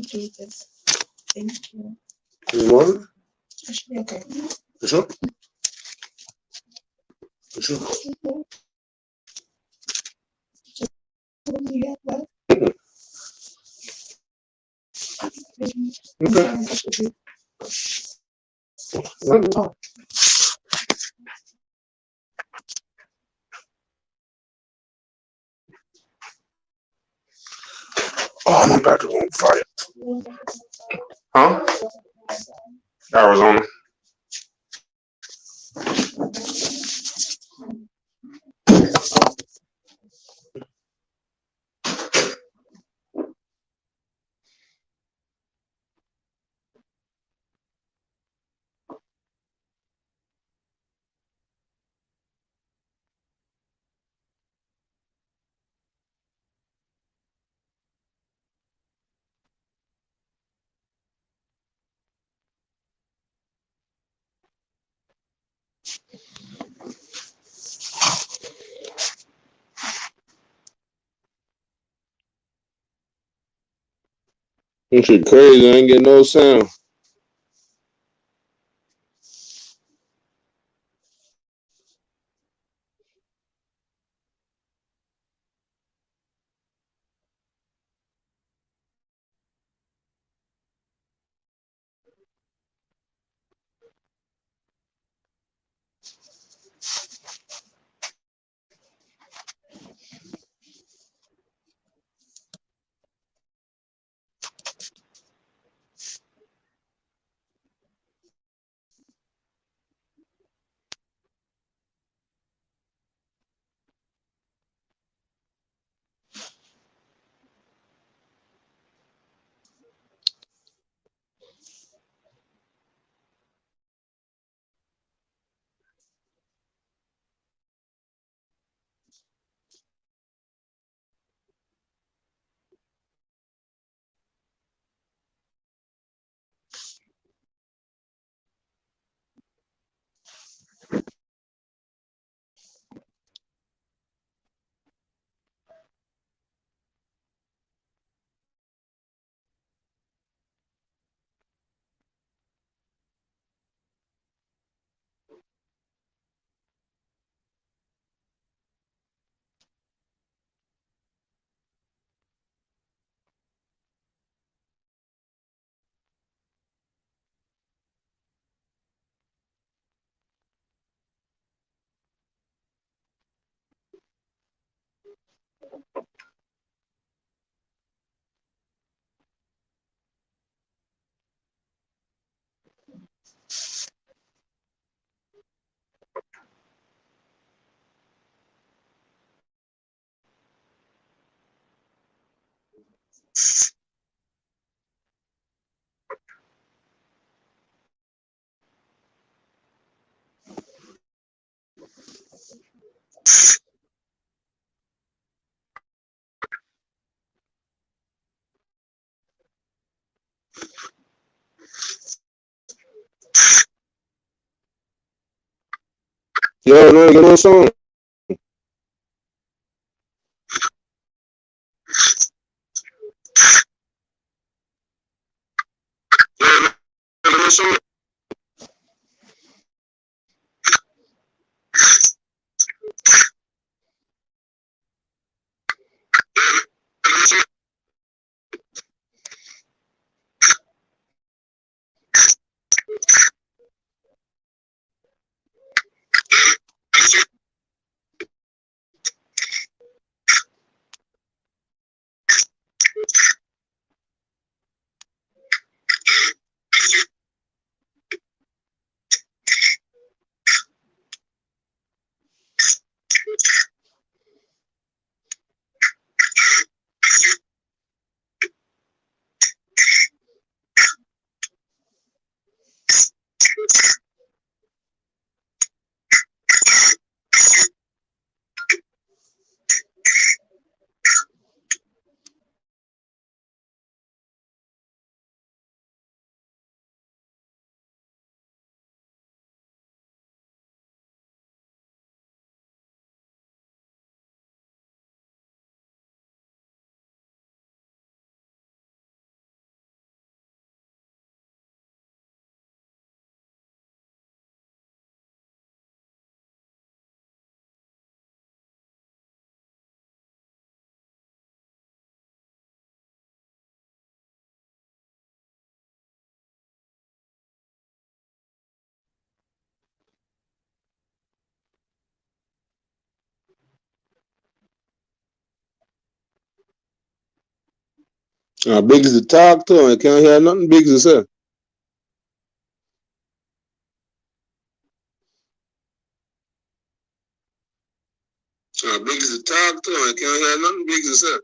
Jesus. Thank you. What? I should be okay. For sure. For sure. Okay. Oh, my back is on fire. Huh? Arizona. That shit crazy. I ain't getting no sound. Yo, no, get no song. Biggs to talk to, I can't hear nothing Biggs to say. Biggs to talk to, I can't hear nothing Biggs to say.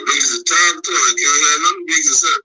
Biggs to talk to, I can't hear nothing Biggs to say.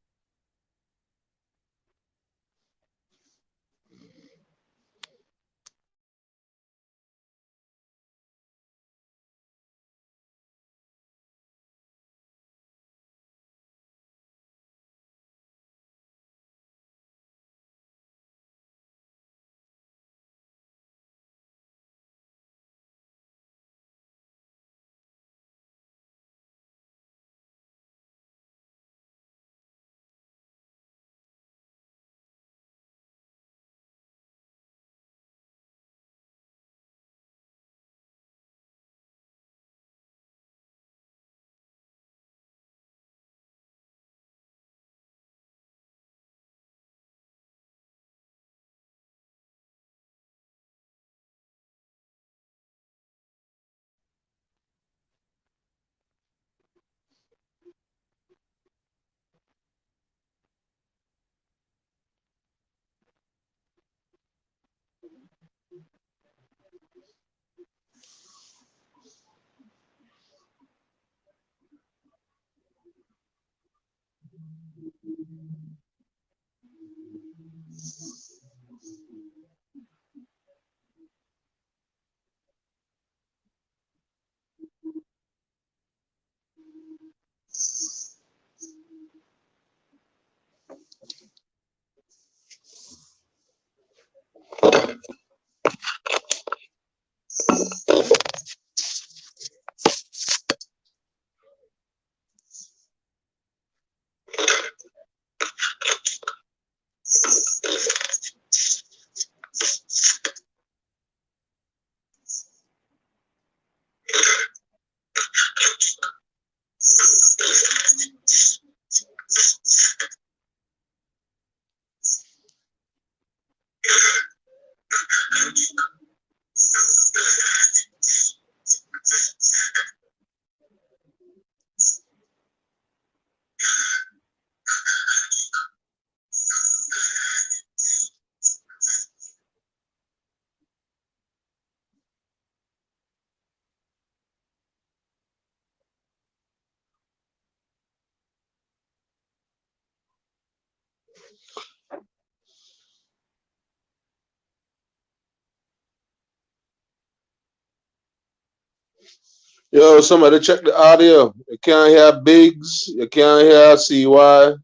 Yo, somebody check the audio. You can't hear Biggs. You can't hear CY.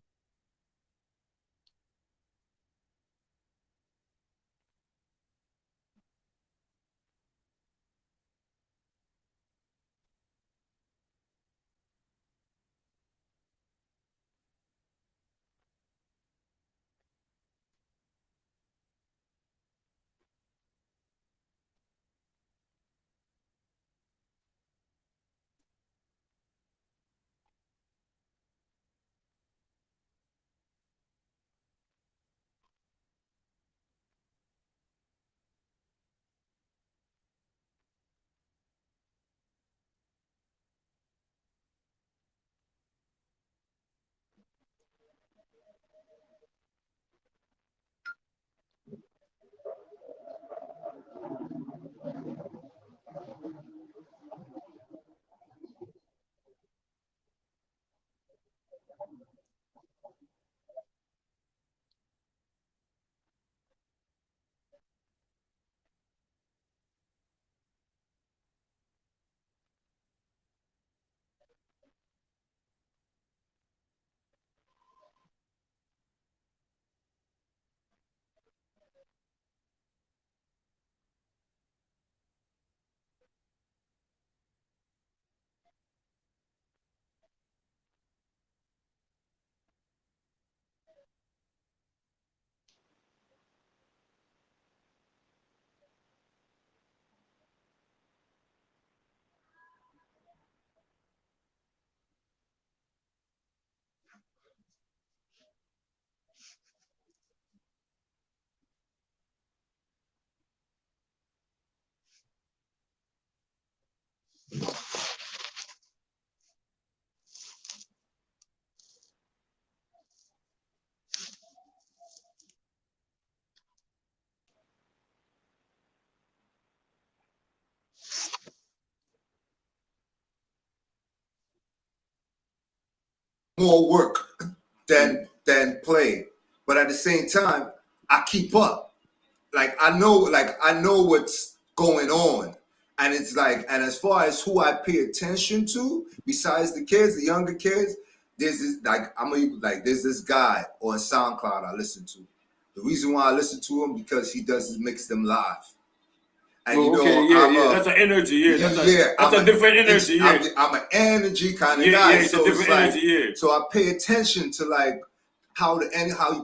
more work than play, but at the same time, I keep up. Like I know what's going on, and it's like, and as far as who I pay attention to, besides the kids, the younger kids, there's this there's this guy on SoundCloud I listen to. The reason why I listen to him because he mix them live. And that's an energy, that's a different energy. I'm an energy kind of guy, so it's different energy. So I pay attention to like how he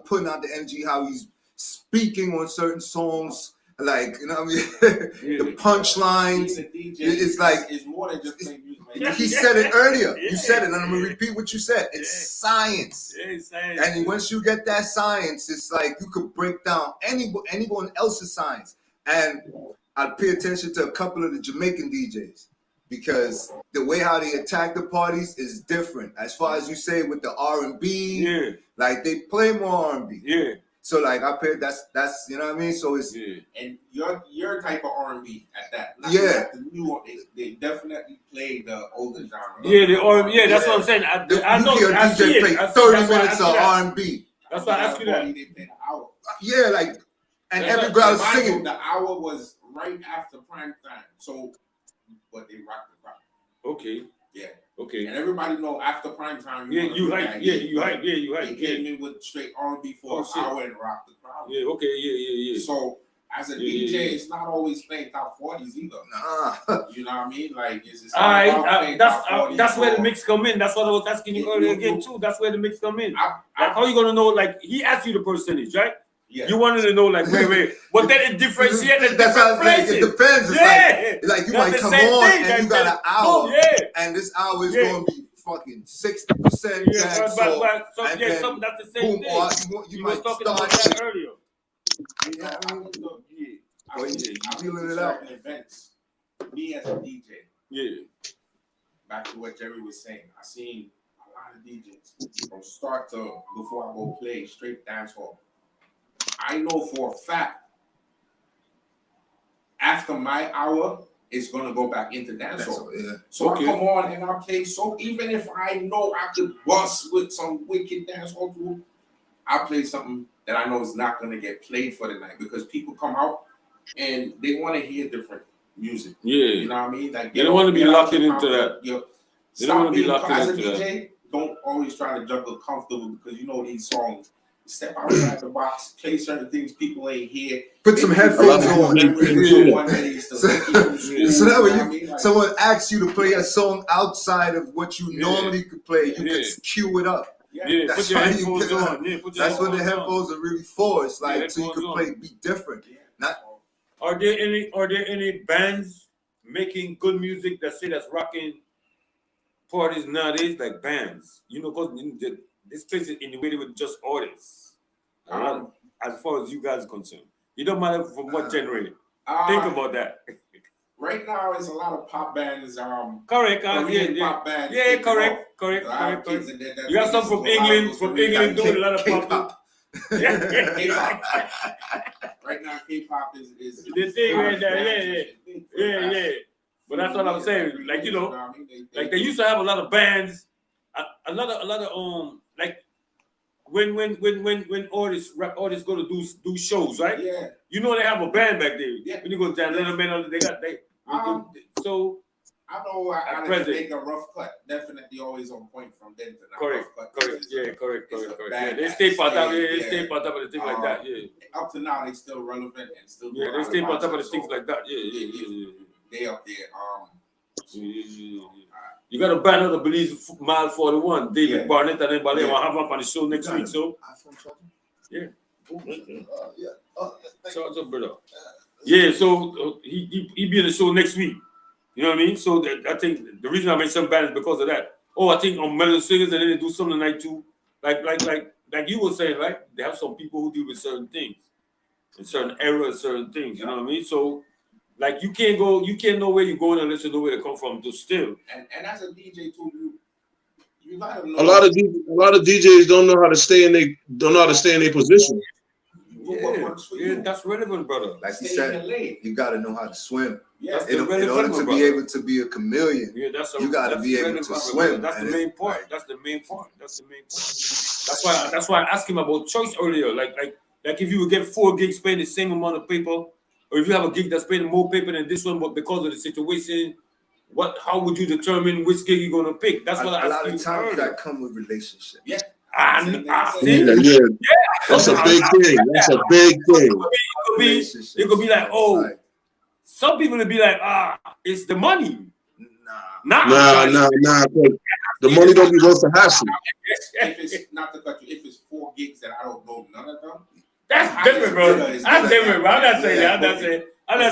putting out the energy, how he's speaking on certain songs, like you know what I mean, the punchlines. It's like it's more than just playing music. He said it earlier. You said it, and I'm gonna repeat what you said. It's science. And once you get that science, it's like you could break down anyone else's science. And I pay attention to a couple of the Jamaican DJs because the way how they attack the parties is different. As far as you say with the R&B, like they play more R&B. Yeah. So like I pay that's you know what I mean. So it's and your type of R&B at that. Not the new one. They definitely play the older genre. Yeah, the R&B. Yeah, that's what I'm saying. I know. I see it. Play 30 minutes of R&B. That's why I ask you that. They played an hour. Yeah, like and every girl was singing. The hour was right after prime time. So, but they rocked the crowd. Okay. Yeah. Okay. And everybody know after prime time. You hype. They came in with straight R&B for an hour and rocked the crowd. Yeah. Okay. Yeah. So as a DJ, it's not always playing top 40s either. Nah. You know what I mean? Like it's that's where the mix come in. That's what I was asking you earlier again too. That's where the mix come in. Like how you gonna know? Like he asked you the percentage, right? Yeah. You wanted to know, like, wait. But then it differentiates. That's how it depends. It's like you might come on and you got an hour, and this hour is going to be fucking 60%. That's the same thing. You might talking about that earlier. I'm feeling it out. Events. Me as a DJ. Yeah. Back to what Jerry was saying. I seen a lot of DJs from start to before I go play straight dance hall. I know for a fact after my hour, it's gonna go back into dancehall. So I come on and I play. So even if I know I could bust with some wicked dancehall tool, I play something that I know is not gonna get played for the night because people come out and they want to hear different music. Yeah, you know what I mean. Like they don't want to be locked into that. They don't want to be locked into that. As a DJ, don't always try to juggle comfortable because you know these songs. Step outside the box, play certain things people ain't hear. Put some headphones on. So that way someone asks you to play a song outside of what you normally could play, you can cue it up. Yeah, that's put your headphones on. That's what the headphones are really for. It's like so you can be different. Are there any bands making good music that say that's rocking parties nowadays, like bands? You know, because this place is innovative with just artists. As far as you guys are concerned, it don't matter from what genre. Think about that. Right now, it's a lot of pop bands. Correct. Pop bands. Yeah, correct. You have some from England. Doing a lot of pop. K-pop. Right now, K-pop is the thing right there. Yeah. But that's what I'm saying. Like you know, like they used to have a lot of bands, a lot of when rap artists go to do shows, right? Yeah. You know they have a band back there. Yeah. When you go down Letterman, so. I know I make a rough cut. Definitely always on point from then to now. Correct. Correct. Yeah, they stay part of it. They stay part of it, things like that. Yeah. Up to now, they still relevant and still. Yeah, they stay part of it, things like that. Yeah. They up there. You got a band of the Belize Mile 41, David Barnett, and then Ballet will have up on the show next week. So. Yeah. Charge up, brother. Yeah. So he be in the show next week. You know what I mean? So I think the reason I made some band is because of that. Oh, I think on Melody Singers and then they do something tonight too. Like you were saying, right? They have some people who deal with certain things, in certain eras, certain things. You know what I mean? So like you can't know where you're going unless you know where they come from. To still. And as a DJ too, you gotta know. A lot of DJs don't know how to stay in their position. Yeah, that's relevant, brother. Like you said, you got to know how to swim. Yeah, in order to be able to be a chameleon, you got to be able to swim. That's the main part. That's the main part. That's why I asked him about choice earlier. Like if you would get 4 gigs paying the same amount of paper, or if you have a gig that's paying more paper than this one, but because of the situation, how would you determine which gig you're gonna pick? That's what I asked you. A lot of times that come with relationships. Yeah. That's a big thing. That's a big thing. It could be like, oh, some people would be like, it's the money. Nah. The money don't be worth the hassle. If it's not to cut you, if it's 4 gigs that I don't know none of them, that's different, bro. That's different, bro. I'm not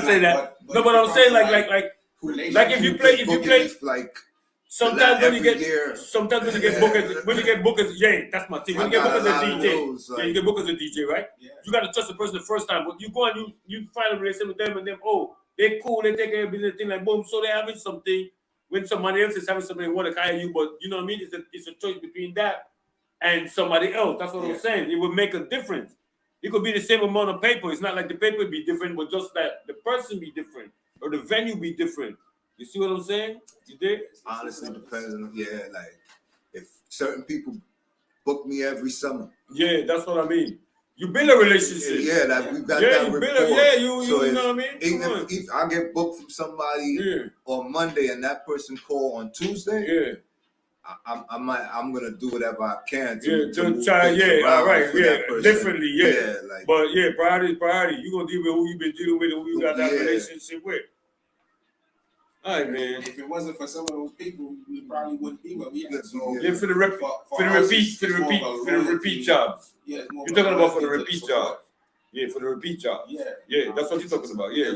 saying that. No, but I'm saying like if you play like. Sometimes when you get booked as that's my thing. When you get booked as a DJ, you get booked as a DJ, right? Yeah. You got to trust the person the first time, but you go and you find a relationship with them, and them, they're cool, they take care of business, thing like boom. So they're having something when somebody else is having something they want to hire you, but you know what I mean? It's a choice between that and somebody else. That's what I'm saying. It would make a difference. It could be the same amount of paper. It's not like the paper be different, but just that the person be different or the venue be different. You see what I'm saying? You did? Honestly, depends on like if certain people book me every summer. Yeah, that's what I mean. You build a relationship. Yeah, like we've got that rapport. You know what I mean? If I get booked from somebody on Monday and that person call on Tuesday, I'm gonna do whatever I can to try. All right, differently, but priority. You gonna deal with who you been dealing with and who you got that relationship with. All right, man. If it wasn't for some of those people, we probably wouldn't be where we at. So for the repeat jobs. Yeah, you're talking about for the repeat job. Yeah, for the repeat job. Yeah, that's what you're talking about. Yeah.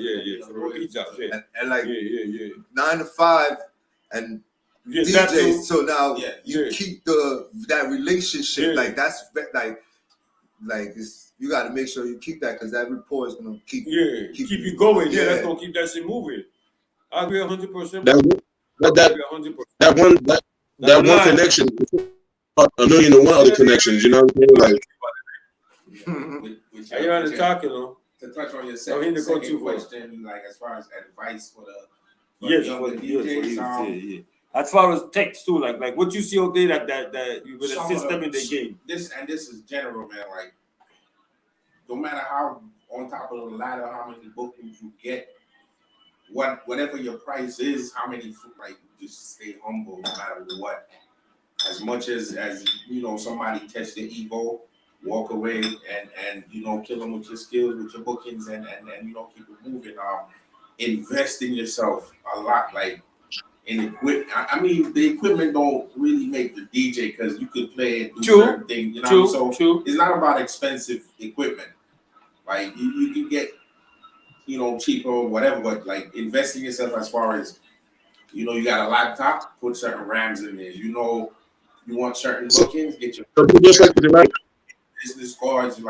For the repeat job. Yeah. And like 9 to 5 and DJs. So now you keep that relationship. Like that's like it's, you got to make sure you keep that because that rapport is gonna keep you going. Yeah, that's gonna keep that shit moving. I agree 100%. That one connection, a million and one other connections. You know what I'm saying? Like, you're on the talk, you know. To touch on your second question, like as far as advice for the DJs, as far as text too, like what you see out there that you will assist them in the game. This is general, man. Like, no matter how on top of the ladder, how many bookings you get. Whatever your price is, how many just stay humble no matter what. As much as you know, somebody test their ego, walk away and kill them with your skills, with your bookings, and keep it moving. Invest in yourself a lot, like in equipment. I mean, the equipment don't really make the DJ because you could play and do certain things. So it's not about expensive equipment. Like you can get. Cheaper or whatever, but like invest in yourself as far as, you got a laptop, put certain RAMs in there. You want certain bookings, get your business cards,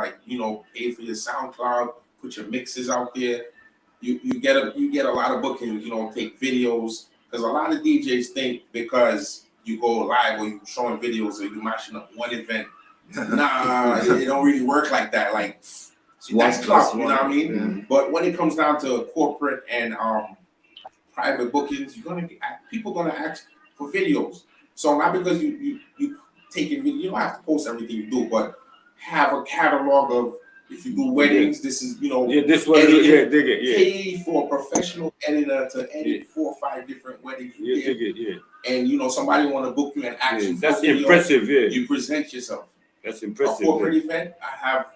pay for your SoundCloud, put your mixes out there. You get a lot of bookings, take videos. Because a lot of DJs think because you go live or you showing videos or you mashing up one event, it don't really work like that. Like, that's tough, you know what I mean? Mm-hmm. But when it comes down to corporate and private bookings, people gonna ask for videos. So not because you taking video. You don't have to post everything you do, but have a catalog of, if you do weddings, this is, this one, dig it, pay for a professional editor to edit 4 or 5 different weddings. Dig it, And somebody want to book you and ask you. That's impressive. You present yourself. That's impressive. A corporate event, I have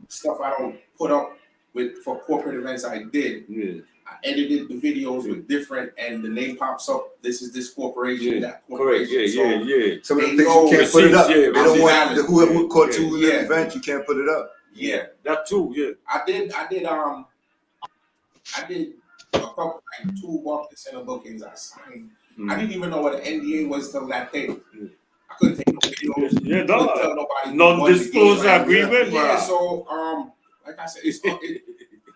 stuff I don't put up for corporate events I did. Yeah. I edited the videos with different, and the name pops up. This is this corporation, that corporation. Correct. Some of the things you can't put it up. They don't want whoever caught you in the event. You can't put it up. Yeah, that too. Yeah, I did a couple, like 2 Barclays Center bookings I signed. I didn't even know what an NDA was till that day. I couldn't take no videos. Yeah, couldn't tell nobody. Non-disclosure agreement. Yeah, so like I said,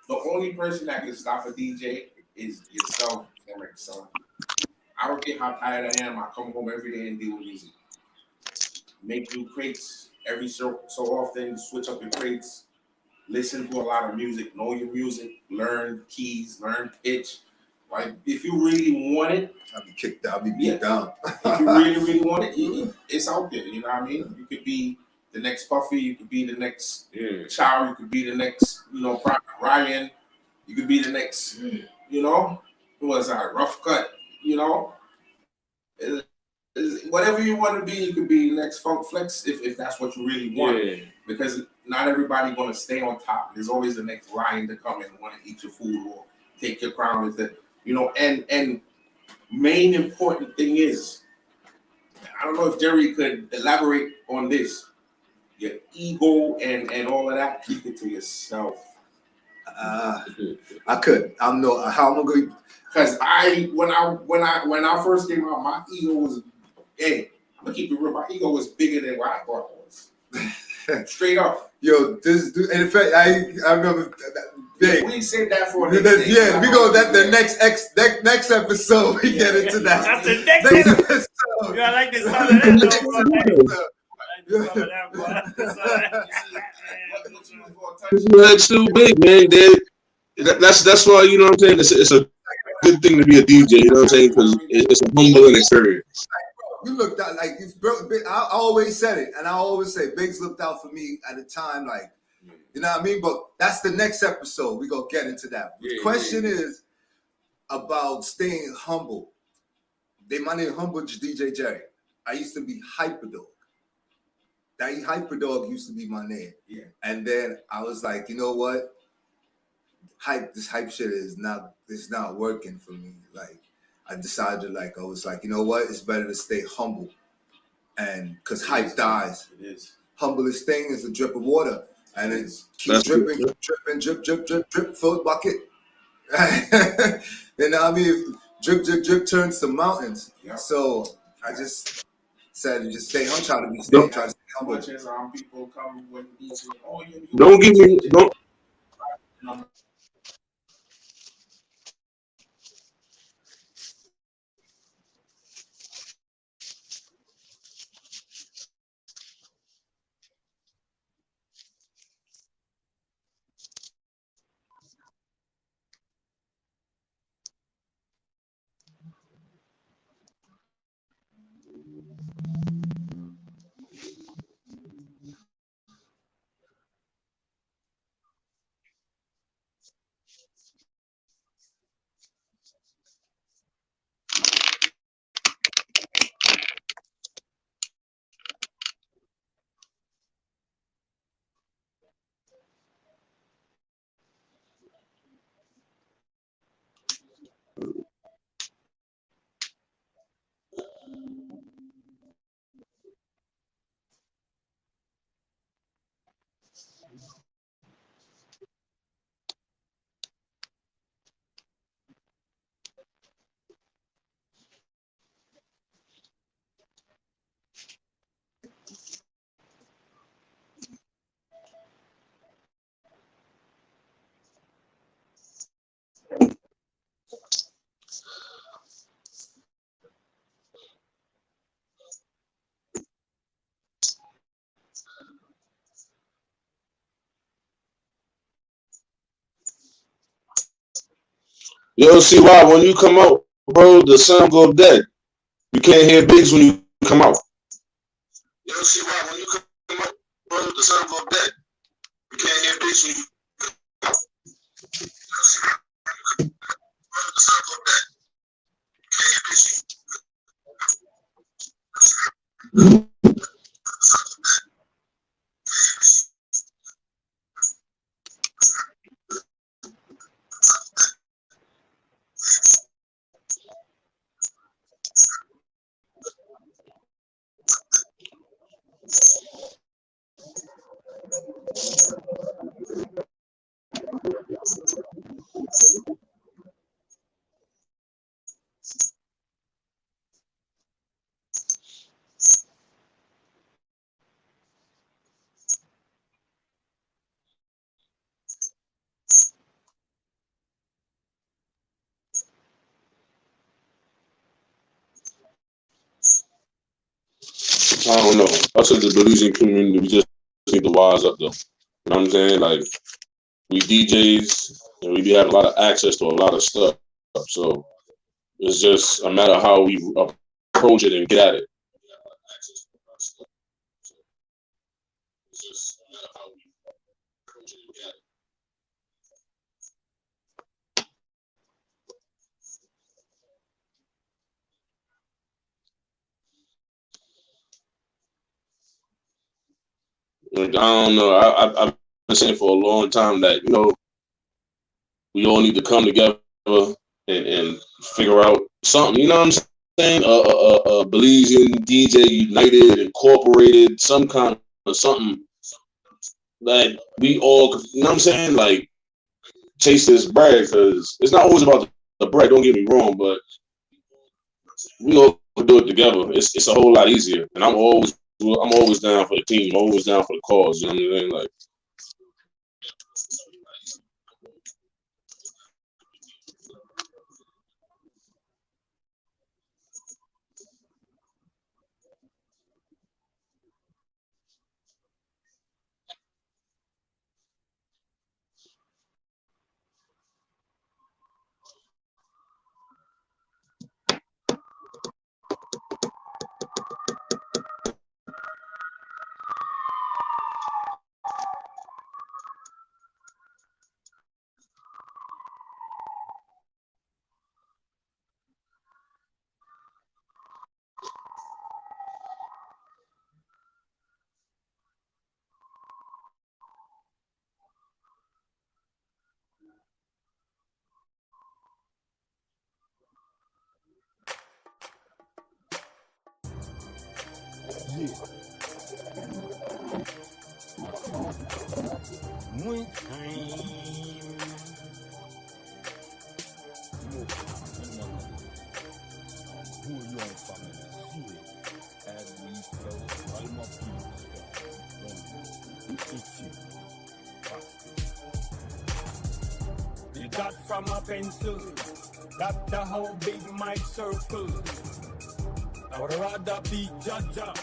the only person that can stop a DJ is yourself, Eric. So I don't care how tired I am. I come home every day and deal with music. Make new crates every so often. Switch up your crates. Listen to a lot of music. Know your music. Learn keys. Learn pitch. Like if you really want it, I'll be kicked out. I'll be beat down. If you really want it, it's out there. You know what I mean? You could be the next Puffy. You could be the next Chow. You could be the next, Private Ryan. You could be the next, who was that? Rough Cut. Whatever you want to be, you could be the next Funk Flex if that's what you really want. Yeah. Because not everybody gonna stay on top. There's always the next lion to come and want to eat your food or take your crown with it. And main important thing is, I don't know if Jerry could elaborate on this. Your ego and all of that, keep it to yourself. I could. I'm no. How am I going? Because when I first came out, my ego was, hey, I'm gonna keep it real. My ego was bigger than what I thought it was. Straight up. Yo, this dude. In fact, I remember. Yeah, we said that for we go that the next episode. We get into that. That's the next episode. Yeah, I like the sound of that. That's too big, man. That's why, you know what I'm saying. It's a good thing to be a DJ. You know what I'm saying, because it's a humbling experience. You looked out like I always said it, and I always say Biggs looked out for me at a time, like. You know what I mean? But that's the next episode. We're going to get into that. The question is about staying humble. My name is Humble DJ Jerry. I used to be Hyperdog. That Hyperdog used to be my name. Yeah. And then I was like, you know what? This hype shit is not working for me. Like, I decided, I was like, you know what? It's better to stay humble. And because hype dies. It is. Humblest thing is a drip of water. And it keeps dripping, drip, fill the bucket. You know what I mean? Drip turns to mountains. Yep. So I just said, just stay humble, try to stay humble. Much as people come when don't give me, don't. Yo, see why when you come out, bro, the sound go dead. You can't hear Biggs when you come out. see why when you come up with the circle of that, you can't hear bass when you I don't know. Us as the Belizean community, we just need to wise up though. You know what I'm saying? Like, we DJs and we be having a lot of access to a lot of stuff. So it's just a matter of how we approach it and get at it. Like, I don't know. I've been saying for a long time that, you know, we all need to come together and figure out something. You know what I'm saying? A Belizean DJ United, Incorporated, some kind of something that we all, you know what I'm saying? Like, chase this bread, because it's not always about the bread. Don't get me wrong, but we all do it together. It's a whole lot easier, and I'm always down for the team. I'm always down for the cause. You know what I mean? Like, The dot from a pencil, that's the how big my circle. I would rather be Jaja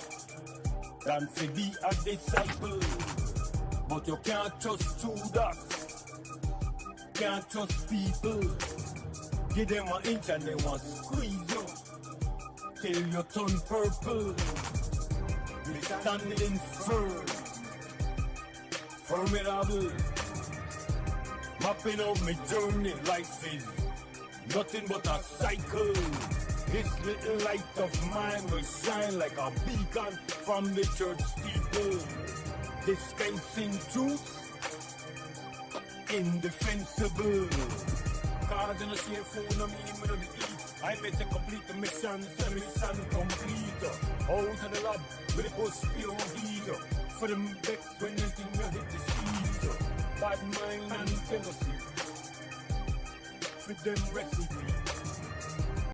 than to be a disciple. But you can't trust Judas, can't trust people. Give them an inch and they want squeeze you till you turn purple. We standing firm, formidable. Mapping out my journey, life is nothing but a cycle. This little light of mine will shine like a beacon from the church steeple. Dispensing truth, indefensible. Cause in the same food, I mean, when I eat, I make a complete mission, mission complete. Out of the lab, with the post pure heat. For the back when you think you hit the seat. Bad mind and jealousy, for them recipe.